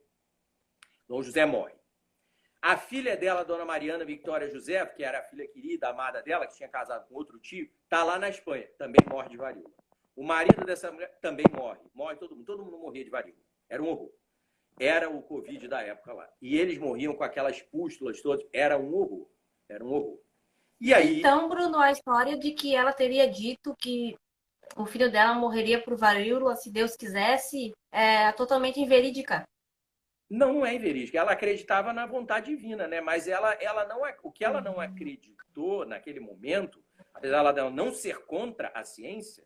Dom José morre. A filha dela, Dona Mariana Victoria José, que era a filha querida, amada dela, que tinha casado com outro tio, está lá na Espanha, também morre de varíola. O marido dessa mulher também morre. Morre todo mundo morria de varíola. Era um horror. Era o Covid da época lá. E eles morriam com aquelas pústulas todas. Era um horror. Era um horror. E aí... Então, Bruno, a história de que ela teria dito que o filho dela morreria por varíola, se Deus quisesse, é totalmente inverídica. Não é inverídica. Ela acreditava na vontade divina, né? Mas ela não, o que ela não acreditou naquele momento, apesar dela não ser contra a ciência,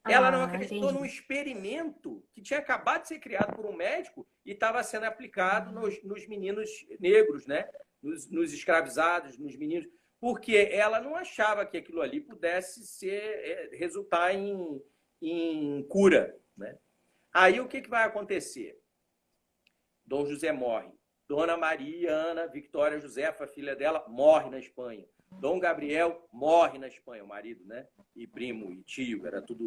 ela não acreditou num experimento que tinha acabado de ser criado por um médico e estava sendo aplicado nos meninos negros, né? Nos escravizados, nos meninos, porque ela não achava que aquilo ali pudesse resultar em cura, né? Aí o que vai acontecer? Dom José morre. Dona Maria Ana Victoria Josefa, filha dela, morre na Espanha. Dom Gabriel morre na Espanha, o marido, né? E primo e tio,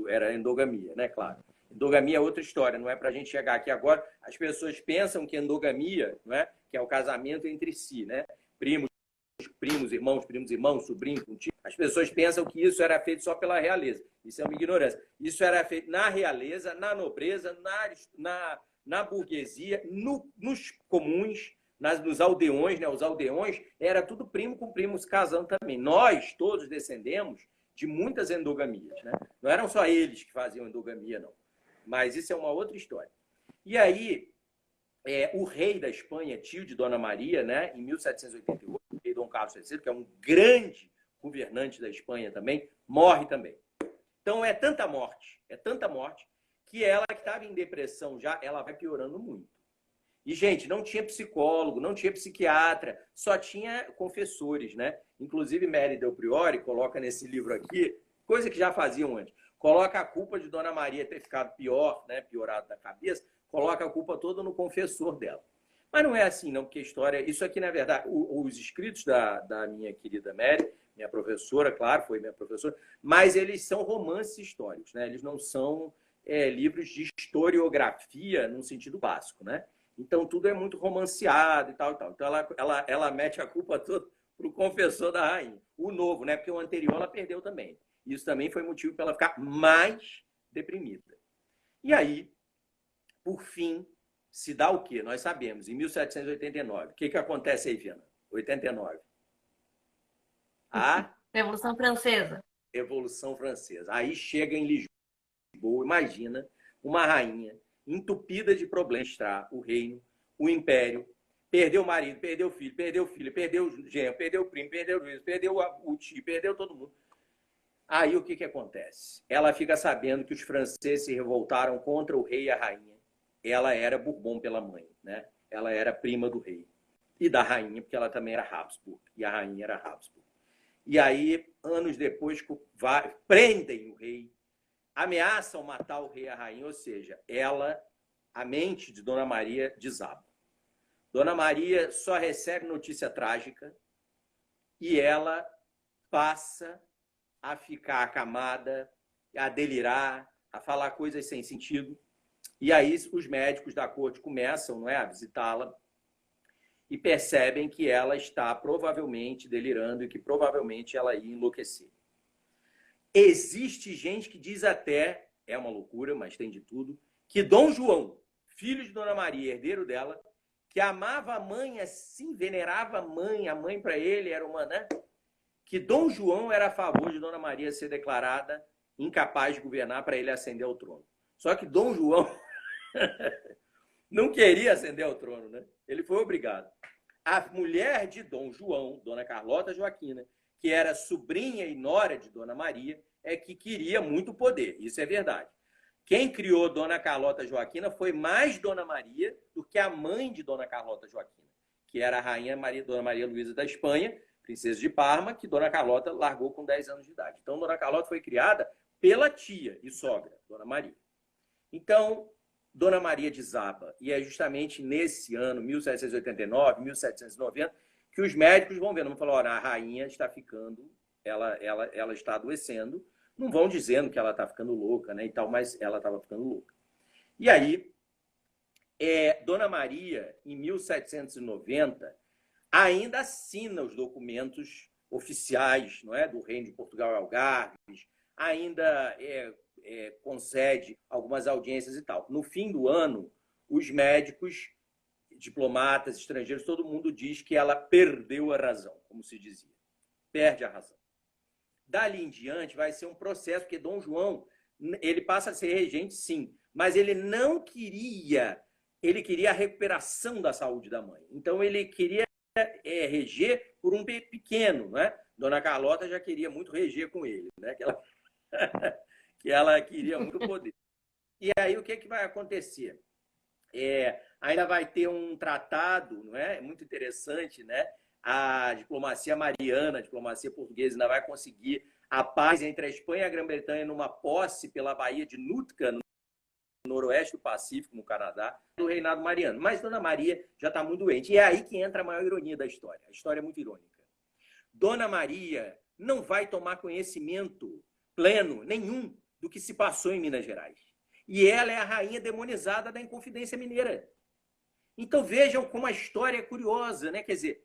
era endogamia, né? Claro. Endogamia é outra história, não é para a gente chegar aqui agora. As pessoas pensam que endogamia, não é? Que é o casamento entre si, né? Primos, irmãos, sobrinho, tio. As pessoas pensam que isso era feito só pela realeza. Isso é uma ignorância. Isso era feito na realeza, na nobreza, na burguesia, nos comuns, nos aldeões, né? Os aldeões era tudo primo com primo se casando também. Nós todos descendemos de muitas endogamias, né? Não eram só eles que faziam endogamia, não. Mas isso é uma outra história. E aí, o rei da Espanha, tio de Dona Maria, né? Em 1788, o rei Dom Carlos III, que é um grande governante da Espanha também, morre também. Então é tanta morte, que ela que estava em depressão já, ela vai piorando muito. E, gente, não tinha psicólogo, não tinha psiquiatra, só tinha confessores, né? Inclusive, Mary Del Priore coloca nesse livro aqui, coisa que já faziam antes, coloca a culpa de Dona Maria ter ficado pior, né? Piorado da cabeça, coloca a culpa toda no confessor dela. Mas não é assim, não, porque a história... Isso aqui, na verdade, os escritos da minha querida Mary, minha professora, claro, foi minha professora, mas eles são romances históricos, né? Eles não são... livros de historiografia no sentido básico, né? Então, tudo é muito romanceado e tal, e tal. Então, ela mete a culpa toda para o confessor da rainha. O novo, né? Porque o anterior ela perdeu também. Isso também foi motivo para ela ficar mais deprimida. E aí, por fim, se dá o quê? Nós sabemos, em 1789. O que acontece aí, Viana? 89. A Revolução Francesa. Revolução Francesa. Aí chega em Lisboa, imagina, uma rainha entupida de problemas, o reino, o império, perdeu o marido, perdeu o filho, perdeu o filho, perdeu o genro, perdeu o primo, perdeu o juiz, perdeu o tio, perdeu todo mundo. Aí o que acontece? Ela fica sabendo que os franceses se revoltaram contra o rei e a rainha. Ela era Bourbon pela mãe, né? Ela era prima do rei e da rainha, porque ela também era Habsburg, e a rainha era Habsburg. E aí, anos depois, prendem o rei, ameaçam matar o rei e a rainha, ou seja, a mente de Dona Maria desaba. Dona Maria só recebe notícia trágica e ela passa a ficar acamada, a delirar, a falar coisas sem sentido. E aí os médicos da corte começam, não é, a visitá-la e percebem que ela está provavelmente delirando e que provavelmente ela ia enlouquecer. Existe gente que diz até, é uma loucura, mas tem de tudo, que Dom João, filho de Dona Maria, herdeiro dela, que amava a mãe assim, venerava a mãe para ele era uma, né? Que Dom João era a favor de Dona Maria ser declarada incapaz de governar para ele ascender ao trono. Só que Dom João não queria ascender ao trono, né? Ele foi obrigado. A mulher de Dom João, Dona Carlota Joaquina, que era sobrinha e nora de Dona Maria, é que queria muito poder. Isso é verdade. Quem criou Dona Carlota Joaquina foi mais Dona Maria do que a mãe de Dona Carlota Joaquina, que era a rainha Dona Maria Luísa da Espanha, princesa de Parma, que Dona Carlota largou com 10 anos de idade. Então, Dona Carlota foi criada pela tia e sogra, Dona Maria. Então, Dona Maria desaba. E é justamente nesse ano, 1789, 1790, que os médicos vão vendo, vão falar, olha, a rainha está ficando, ela está adoecendo. Não vão dizendo que ela está ficando louca, né, e tal, mas ela estava ficando louca. E aí, Dona Maria, em 1790, ainda assina os documentos oficiais, não é, do Reino de Portugal e Algarves, ainda concede algumas audiências e tal. No fim do ano, os médicos, diplomatas, estrangeiros, todo mundo diz que ela perdeu a razão, como se dizia. Perde a razão. Dali em diante vai ser um processo, porque Dom João, ele passa a ser regente, sim, mas ele não queria, ele queria a recuperação da saúde da mãe. Então, ele queria reger por um pequeno, né? Dona Carlota já queria muito reger com ele, né? Que ela queria muito poder. E aí, o que vai acontecer? Ainda vai ter um tratado, não é? Muito interessante, né? A diplomacia mariana, a diplomacia portuguesa, ainda vai conseguir a paz entre a Espanha e a Grã-Bretanha numa posse pela Baía de Nootka, no noroeste do Pacífico, no Canadá, do reinado mariano. Mas Dona Maria já está muito doente. E é aí que entra a maior ironia da história. A história é muito irônica. Dona Maria não vai tomar conhecimento pleno nenhum do que se passou em Minas Gerais. E ela é a rainha demonizada da Inconfidência Mineira. Então vejam como a história é curiosa, né? Quer dizer,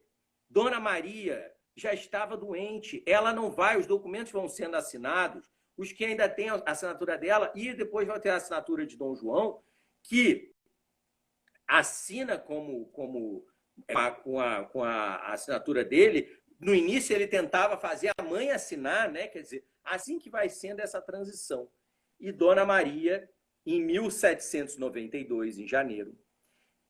Dona Maria já estava doente, ela não vai, os documentos vão sendo assinados, os que ainda têm a assinatura dela, e depois vai ter a assinatura de Dom João, que assina com a assinatura dele. No início ele tentava fazer a mãe assinar, né? Quer dizer, assim que vai sendo essa transição. E Dona Maria, em 1792, em janeiro,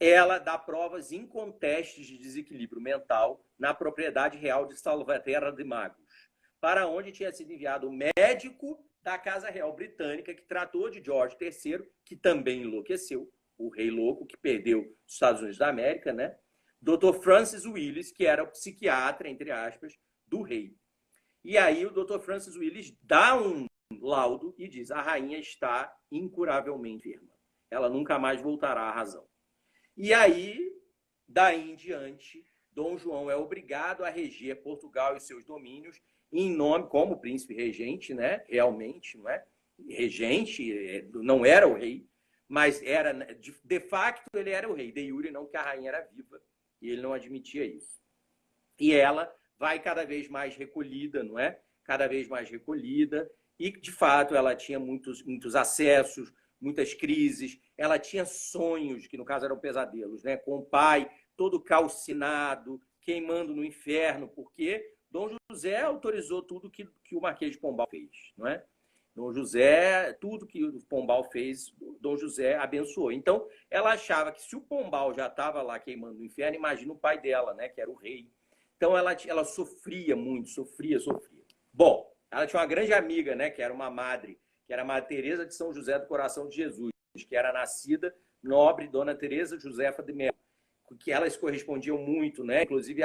ela dá provas incontestes de desequilíbrio mental na propriedade real de Salvaterra de Magos, para onde tinha sido enviado o médico da Casa Real Britânica, que tratou de George III, que também enlouqueceu, o rei louco, que perdeu os Estados Unidos da América, né? Dr. Francis Willis, que era o psiquiatra, entre aspas, do rei. E aí o Dr. Francis Willis dá um laudo e diz: a rainha está incuravelmente enferma. Ela nunca mais voltará à razão. E aí, daí em diante, Dom João é obrigado a reger Portugal e seus domínios em nome, como príncipe regente, né? Realmente, não é? Regente, não era o rei, mas era, de facto, ele era o rei. De iure, não, que a rainha era viva, e ele não admitia isso. E ela vai cada vez mais recolhida, não é? Cada vez mais recolhida. E, de fato, ela tinha muitos acessos, muitas crises. Ela tinha sonhos, que no caso eram pesadelos, né? Com o pai todo calcinado, queimando no inferno, porque Dom José autorizou tudo que o Marquês de Pombal fez, não é? Dom José, tudo que o Pombal fez, Dom José abençoou. Então, ela achava que se o Pombal já estava lá queimando no inferno, imagina o pai dela, né? Que era o rei. Então, ela sofria muito, sofria. Bom, ela tinha uma grande amiga, né? Que era uma madre, que era a Madre Teresa de São José do Coração de Jesus, que era nascida nobre Dona Teresa Josefa de Mello, que elas correspondiam muito, né? Inclusive,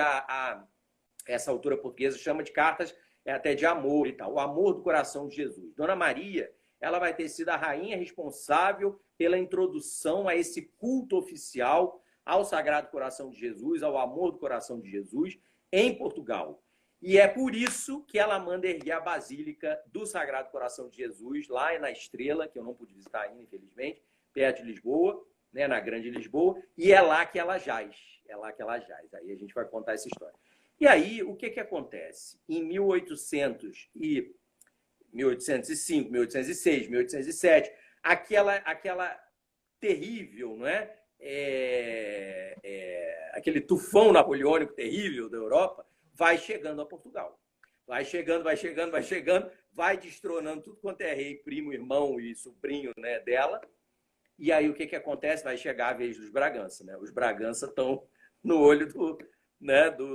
essa autora portuguesa chama de cartas até de amor e tal, o amor do coração de Jesus. Dona Maria, ela vai ter sido a rainha responsável pela introdução a esse culto oficial ao Sagrado Coração de Jesus, ao amor do coração de Jesus, em Portugal. E é por isso que ela manda erguer a Basílica do Sagrado Coração de Jesus, lá na Estrela, que eu não pude visitar ainda, infelizmente, perto de Lisboa, né, na Grande Lisboa, e é lá que ela jaz. É lá que ela jaz. Aí a gente vai contar essa história. E aí, o que acontece? Em 1805, 1806, 1807, aquela terrível, não é? Aquele tufão napoleônico terrível da Europa vai chegando a Portugal. Vai chegando, vai destronando tudo quanto é rei, primo, irmão e sobrinho, né, dela. E aí, o que acontece? Vai chegar a vez dos Bragança, né? Os Bragança estão no olho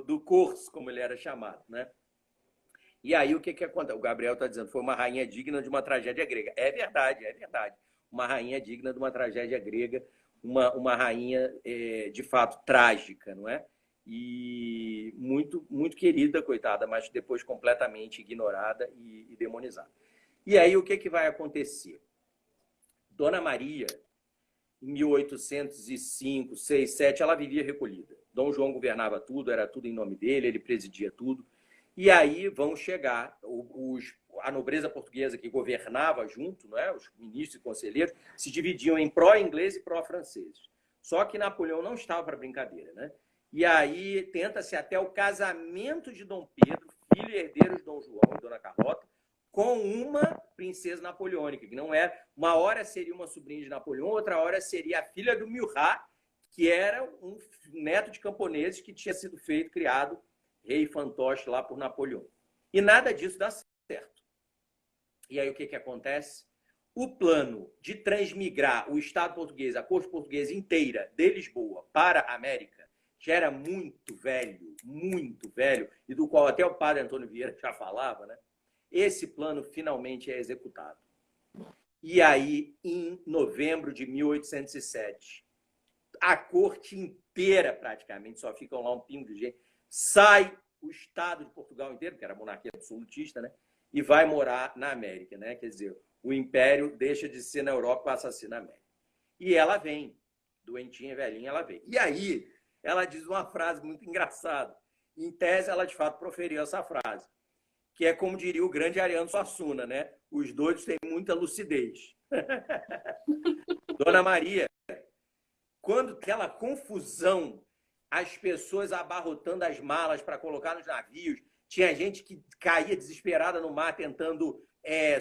do Corso, como ele era chamado, né? E aí o que acontece? O Gabriel está dizendo, foi uma rainha digna de uma tragédia grega. É verdade. Uma rainha digna de uma tragédia grega, uma rainha de fato trágica, não é? E muito, muito querida, coitada, mas depois completamente ignorada e demonizada. E aí o que vai acontecer? Dona Maria, em 1805, 6, 7, ela vivia recolhida. Dom João governava tudo, era tudo em nome dele, ele presidia tudo. E aí vão chegar a nobreza portuguesa que governava junto, não é? Os ministros e conselheiros, se dividiam em pró-inglês e pró-franceses. Só que Napoleão não estava para brincadeira, né? E aí tenta-se até o casamento de Dom Pedro, filho e herdeiro de Dom João e Dona Carlota, com uma princesa napoleônica, que não era... Uma hora seria uma sobrinha de Napoleão, outra hora seria a filha do Murat, que era um neto de camponeses que tinha sido criado rei fantoche lá por Napoleão. E nada disso dá certo. E aí o que acontece? O plano de transmigrar o Estado português, a corte portuguesa inteira, de Lisboa para a América, já era muito velho, e do qual até o padre Antônio Vieira já falava, né? Esse plano finalmente é executado. E aí, em novembro de 1807, a corte inteira, praticamente, só ficam lá um pingo de gente, sai o Estado de Portugal inteiro, que era a monarquia absolutista, né? E vai morar na América, né? Quer dizer, o império deixa de ser na Europa e passa a ser na América. E ela vem, doentinha, velhinha, ela vem. E aí, ela diz uma frase muito engraçada. Em tese, ela de fato proferiu essa frase, que é como diria o grande Ariano Suassuna, né? Os doidos têm muita lucidez. Dona Maria, quando aquela confusão, as pessoas abarrotando as malas para colocar nos navios, tinha gente que caía desesperada no mar tentando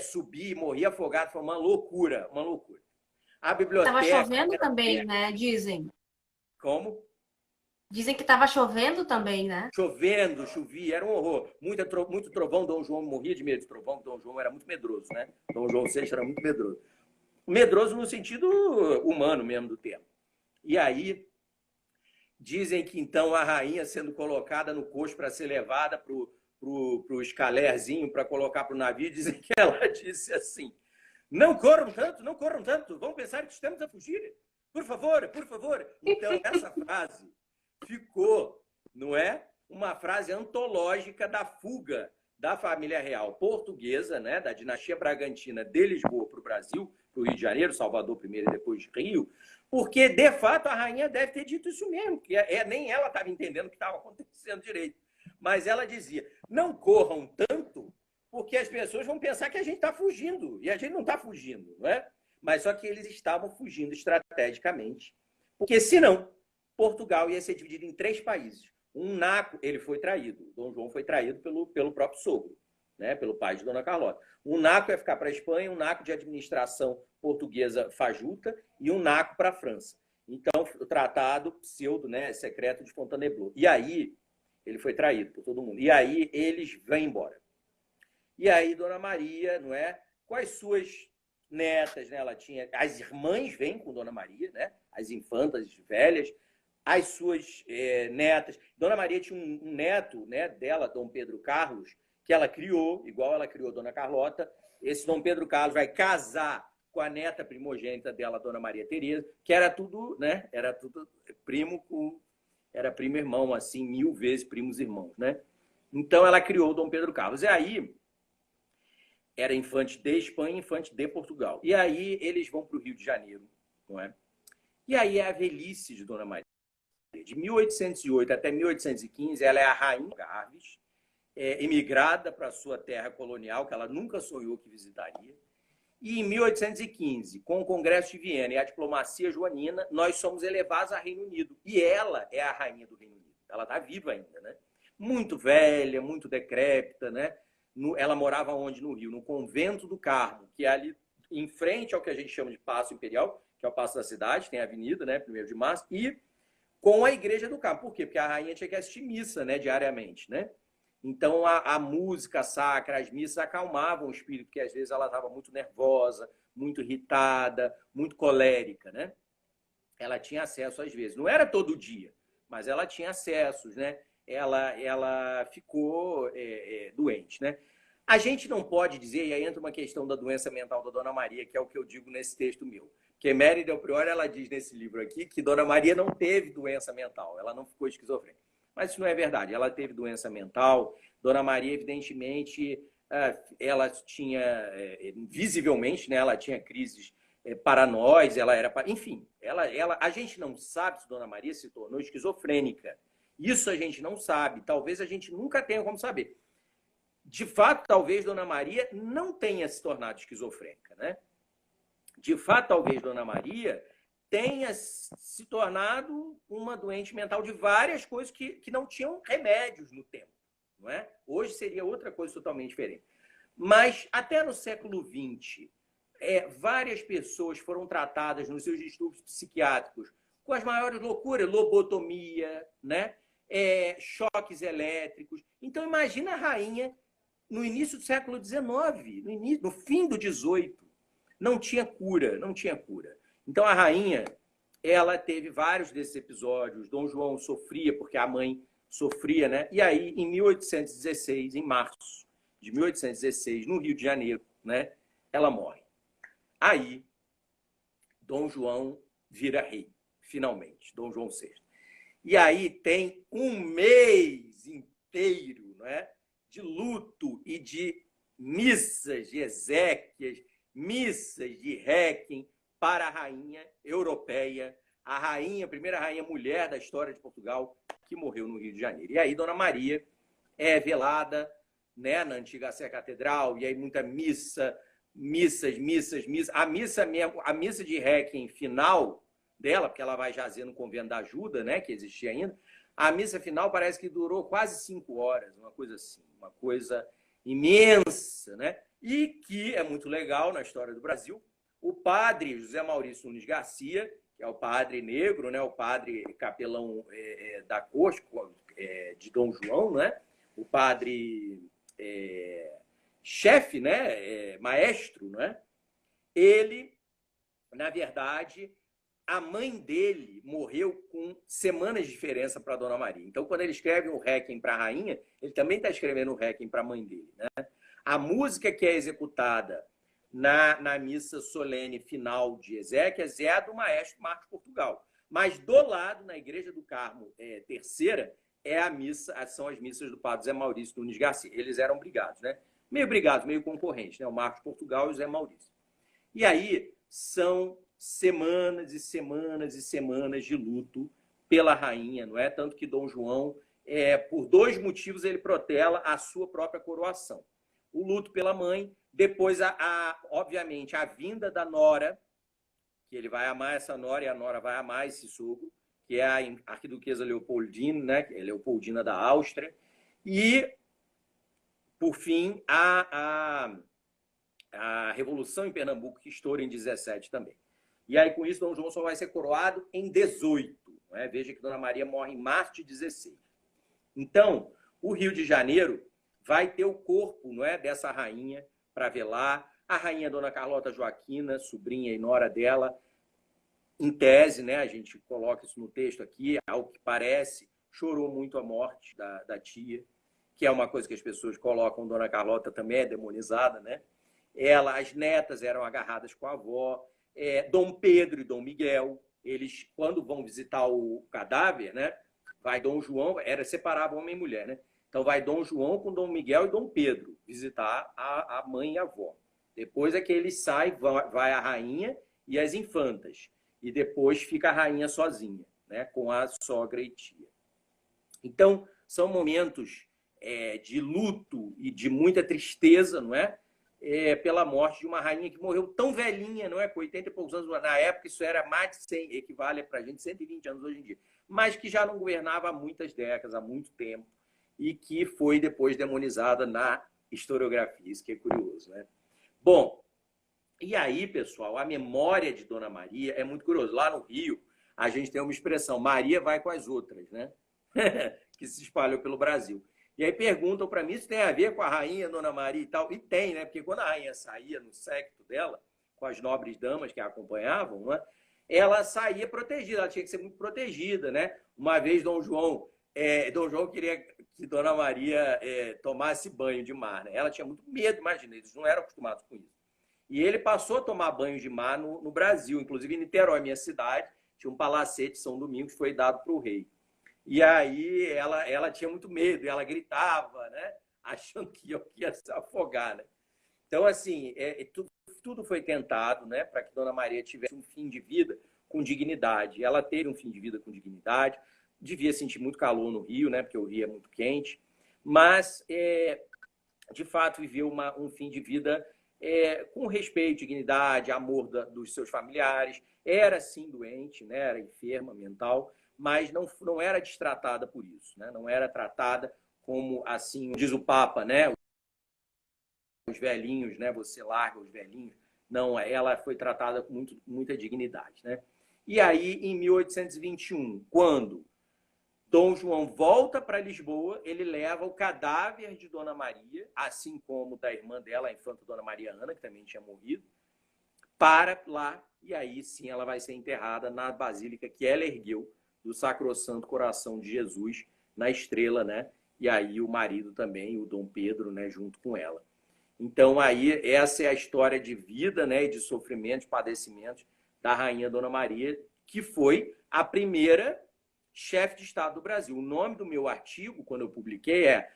subir, morria afogado, foi uma loucura, uma loucura. A biblioteca... Estava chovendo também, né? Dizem. Como? Dizem que estava chovendo também, né? Chovendo, chovia, era um horror. Muito trovão, Dom João morria de medo de trovão, Dom João era muito medroso, né? Dom João VI era muito medroso. Medroso no sentido humano mesmo do termo. E aí, dizem que então a rainha sendo colocada no coxo para ser levada para o escalerzinho, para colocar para o navio, dizem que ela disse assim, não corram tanto, vão pensar que estamos a fugir. Por favor, por favor. Então, essa frase ficou, não é? Uma frase antológica da fuga da família real portuguesa, né? Da dinastia Bragantina de Lisboa para o Brasil, para o Rio de Janeiro, Salvador primeiro e depois Rio, porque, de fato, a rainha deve ter dito isso mesmo, que nem ela estava entendendo o que estava acontecendo direito. Mas ela dizia, não corram tanto, porque as pessoas vão pensar que a gente está fugindo, e a gente não está fugindo, não é? Mas só que eles estavam fugindo estrategicamente, porque senão Portugal ia ser dividido em 3 países. Um naco, ele foi traído. Dom João foi traído pelo próprio sogro, né? Pelo pai de Dona Carlota. Um naco ia ficar para a Espanha, um naco de administração portuguesa fajuta e um naco para a França. Então, o tratado pseudo, né, secreto de Fontainebleau. E aí, ele foi traído por todo mundo. E aí, eles vão embora. E aí, Dona Maria, não é? Com as suas netas, né? Ela tinha... As irmãs vêm com Dona Maria, né? As infantas velhas, as suas netas. Dona Maria tinha um neto, né, dela, Dom Pedro Carlos, que ela criou, igual ela criou Dona Carlota. Esse Dom Pedro Carlos vai casar com a neta primogênita dela, Dona Maria Teresa, que era tudo, né? Era tudo primo com... Era primo irmão, assim, 1000 vezes primos irmãos, né? Então ela criou Dom Pedro Carlos. E aí era infante de Espanha, infante de Portugal. E aí eles vão para o Rio de Janeiro, não é? E aí é a velhice de Dona Maria. De 1808 até 1815, ela é a rainha de Algarves, emigrada para a sua terra colonial, que ela nunca sonhou que visitaria. E em 1815, com o Congresso de Viena e a diplomacia joanina, nós somos elevados ao Reino Unido. E ela é a rainha do Reino Unido. Ela está viva ainda, né? Muito velha, muito decrépita, né? Ela morava onde? No Rio? No Convento do Carmo, que é ali em frente ao que a gente chama de Paço Imperial, que é o Paço da Cidade, tem a avenida, né? 1º de Março, e com a Igreja do Carmo. Por quê? Porque a rainha tinha que assistir missa, né? Diariamente, né? Então, a música sacra, as missas acalmavam o espírito, porque às vezes ela estava muito nervosa, muito irritada, muito colérica, né? Ela tinha acesso às vezes. Não era todo dia, mas ela tinha acessos, né? Ela ficou doente, né? A gente não pode dizer, e aí entra uma questão da doença mental da Dona Maria, que é o que eu digo nesse texto meu. Porque Mary Del Priore, ela diz nesse livro aqui que Dona Maria não teve doença mental, ela não ficou esquizofrênica. Mas isso não é verdade. Ela teve doença mental. Dona Maria, evidentemente, ela tinha, visivelmente, né, ela tinha crises paranoides, ela era... Enfim, a gente não sabe se Dona Maria se tornou esquizofrênica. Isso a gente não sabe. Talvez a gente nunca tenha como saber. De fato, talvez Dona Maria não tenha se tornado esquizofrênica, né? De fato, talvez Dona Maria tenha se tornado uma doente mental de várias coisas que não tinham remédios no tempo, não é? Hoje seria outra coisa totalmente diferente. Mas até no século XX, várias pessoas foram tratadas nos seus distúrbios psiquiátricos com as maiores loucuras, lobotomia, né? Choques elétricos. Então imagina a rainha no início do século XIX, no fim do XVIII, não tinha cura, não tinha cura. Então, a rainha, ela teve vários desses episódios. Dom João sofria, porque a mãe sofria, né? E aí, em 1816, em março de 1816, no Rio de Janeiro, né? Ela morre. Aí, Dom João vira rei, finalmente, Dom João VI. E aí tem um mês inteiro, né? De luto e de missas de exéquias, missas de réquiem para a rainha europeia, a primeira rainha mulher da história de Portugal, que morreu no Rio de Janeiro. E aí Dona Maria é velada, né, na antiga Sé Catedral, e aí muita missas. A missa de réquiem final dela, porque ela vai jazer no convento da Ajuda, né, que existia ainda, a missa final parece que durou quase 5 horas, uma coisa assim, uma coisa imensa, né? E que é muito legal na história do Brasil, o padre José Maurício Nunes Garcia, que é o padre negro, né? O padre capelão da corte de Dom João, né? O padre chefe, né? Maestro, né? Ele, na verdade, a mãe dele morreu com semanas de diferença para Dona Maria. Então, quando ele escreve um réquiem para a rainha, ele também está escrevendo um réquiem para a mãe dele, né? A música que é executada na missa solene final de Ezequias é a do maestro Marcos Portugal. Mas do lado, na Igreja do Carmo terceira, são as missas do padre Zé Maurício Nunes Garcia. Eles eram brigados, né? Meio brigados, meio concorrentes, né? O Marcos Portugal e o Zé Maurício. E aí são semanas e semanas e semanas de luto pela rainha, não é? Tanto que Dom João, por 2 motivos, ele protela a sua própria coroação. O luto pela mãe, depois, obviamente, a vinda da nora, que ele vai amar essa nora e a nora vai amar esse sogro, que é a arquiduquesa Leopoldina, né? Leopoldina da Áustria, e, por fim, a Revolução em Pernambuco, que estoura em 17 também. E aí, com isso, Dom João só vai ser coroado em 18. Né? Veja que Dona Maria morre em março de 16. Então, o Rio de Janeiro vai ter o corpo, não é, dessa rainha para velar. A rainha Dona Carlota Joaquina, sobrinha e nora dela, em tese, né, a gente coloca isso no texto aqui, ao que parece, chorou muito a morte da tia, que é uma coisa que as pessoas colocam. Dona Carlota também é demonizada, né? As netas eram agarradas com a avó. Dom Pedro e Dom Miguel, eles, quando vão visitar o cadáver, né, vai Dom João, separava homem e mulher, né? Então vai Dom João com Dom Miguel e Dom Pedro visitar a mãe e a avó. Depois é que eles saem, vai a rainha e as infantas. E depois fica a rainha sozinha, né, com a sogra e tia. Então, são momentos de luto e de muita tristeza, não é? Pela morte de uma rainha que morreu tão velhinha, não é? Com 80 e poucos anos. Na época, isso era mais de 100, equivale para a gente 120 anos hoje em dia. Mas que já não governava há muitas décadas, há muito tempo, e que foi depois demonizada na historiografia. Isso que é curioso, né? Bom, e aí, pessoal, a memória de Dona Maria é muito curiosa. Lá no Rio, a gente tem uma expressão, Maria vai com as outras, né? Que se espalhou pelo Brasil. E aí perguntam para mim se tem a ver com a rainha Dona Maria e tal. E tem, né? Porque quando a rainha saía no séquito dela, com as nobres damas que a acompanhavam, né? Ela saía protegida, ela tinha que ser muito protegida, né? Uma vez Dom João queria que Dona Maria tomasse banho de mar, né? Ela tinha muito medo, imagina, eles não eram acostumados com isso. E ele passou a tomar banho de mar no Brasil, inclusive em Niterói, minha cidade, tinha um palacete São Domingos que foi dado para o rei. E aí ela tinha muito medo, e ela gritava, né? Achando que ia se afogar, né? Então, assim, tudo foi tentado, né, para que Dona Maria tivesse um fim de vida com dignidade. Ela teve um fim de vida com dignidade, devia sentir muito calor no Rio, né, porque o Rio é muito quente, mas, de fato, viveu um fim de vida com respeito, dignidade, amor dos seus familiares. Era, sim, doente, né, era enferma mental, mas não era destratada por isso, né? Não era tratada como, assim, diz o Papa, né? Os velhinhos, né? Você larga os velhinhos. Não, ela foi tratada com muita dignidade, né? E aí, em 1821, quando Dom João volta para Lisboa, ele leva o cadáver de Dona Maria, assim como da irmã dela, a infanta Dona Maria Ana, que também tinha morrido, para lá, e aí sim ela vai ser enterrada na basílica que ela ergueu, do Sacrosanto Coração de Jesus, na Estrela, né? E aí o marido também, o Dom Pedro, né, junto com ela. Então aí essa é a história de vida, né, e de sofrimento, de padecimentos da rainha Dona Maria, que foi a primeira chefe de Estado do Brasil. O nome do meu artigo, quando eu publiquei, é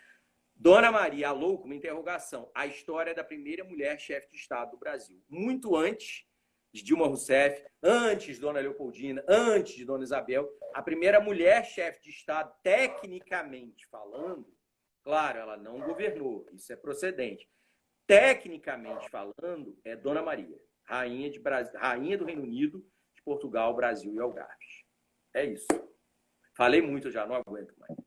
Dona Maria, alô, com uma interrogação, a história da primeira mulher chefe de Estado do Brasil. Muito antes de Dilma Rousseff, antes de Dona Leopoldina, antes de Dona Isabel, a primeira mulher chefe de Estado, tecnicamente falando, claro, ela não governou, isso é procedente. Tecnicamente falando, é Dona Maria, rainha do Reino Unido, de Portugal, Brasil e Algarve. É isso. Falei muito já, não aguento mais.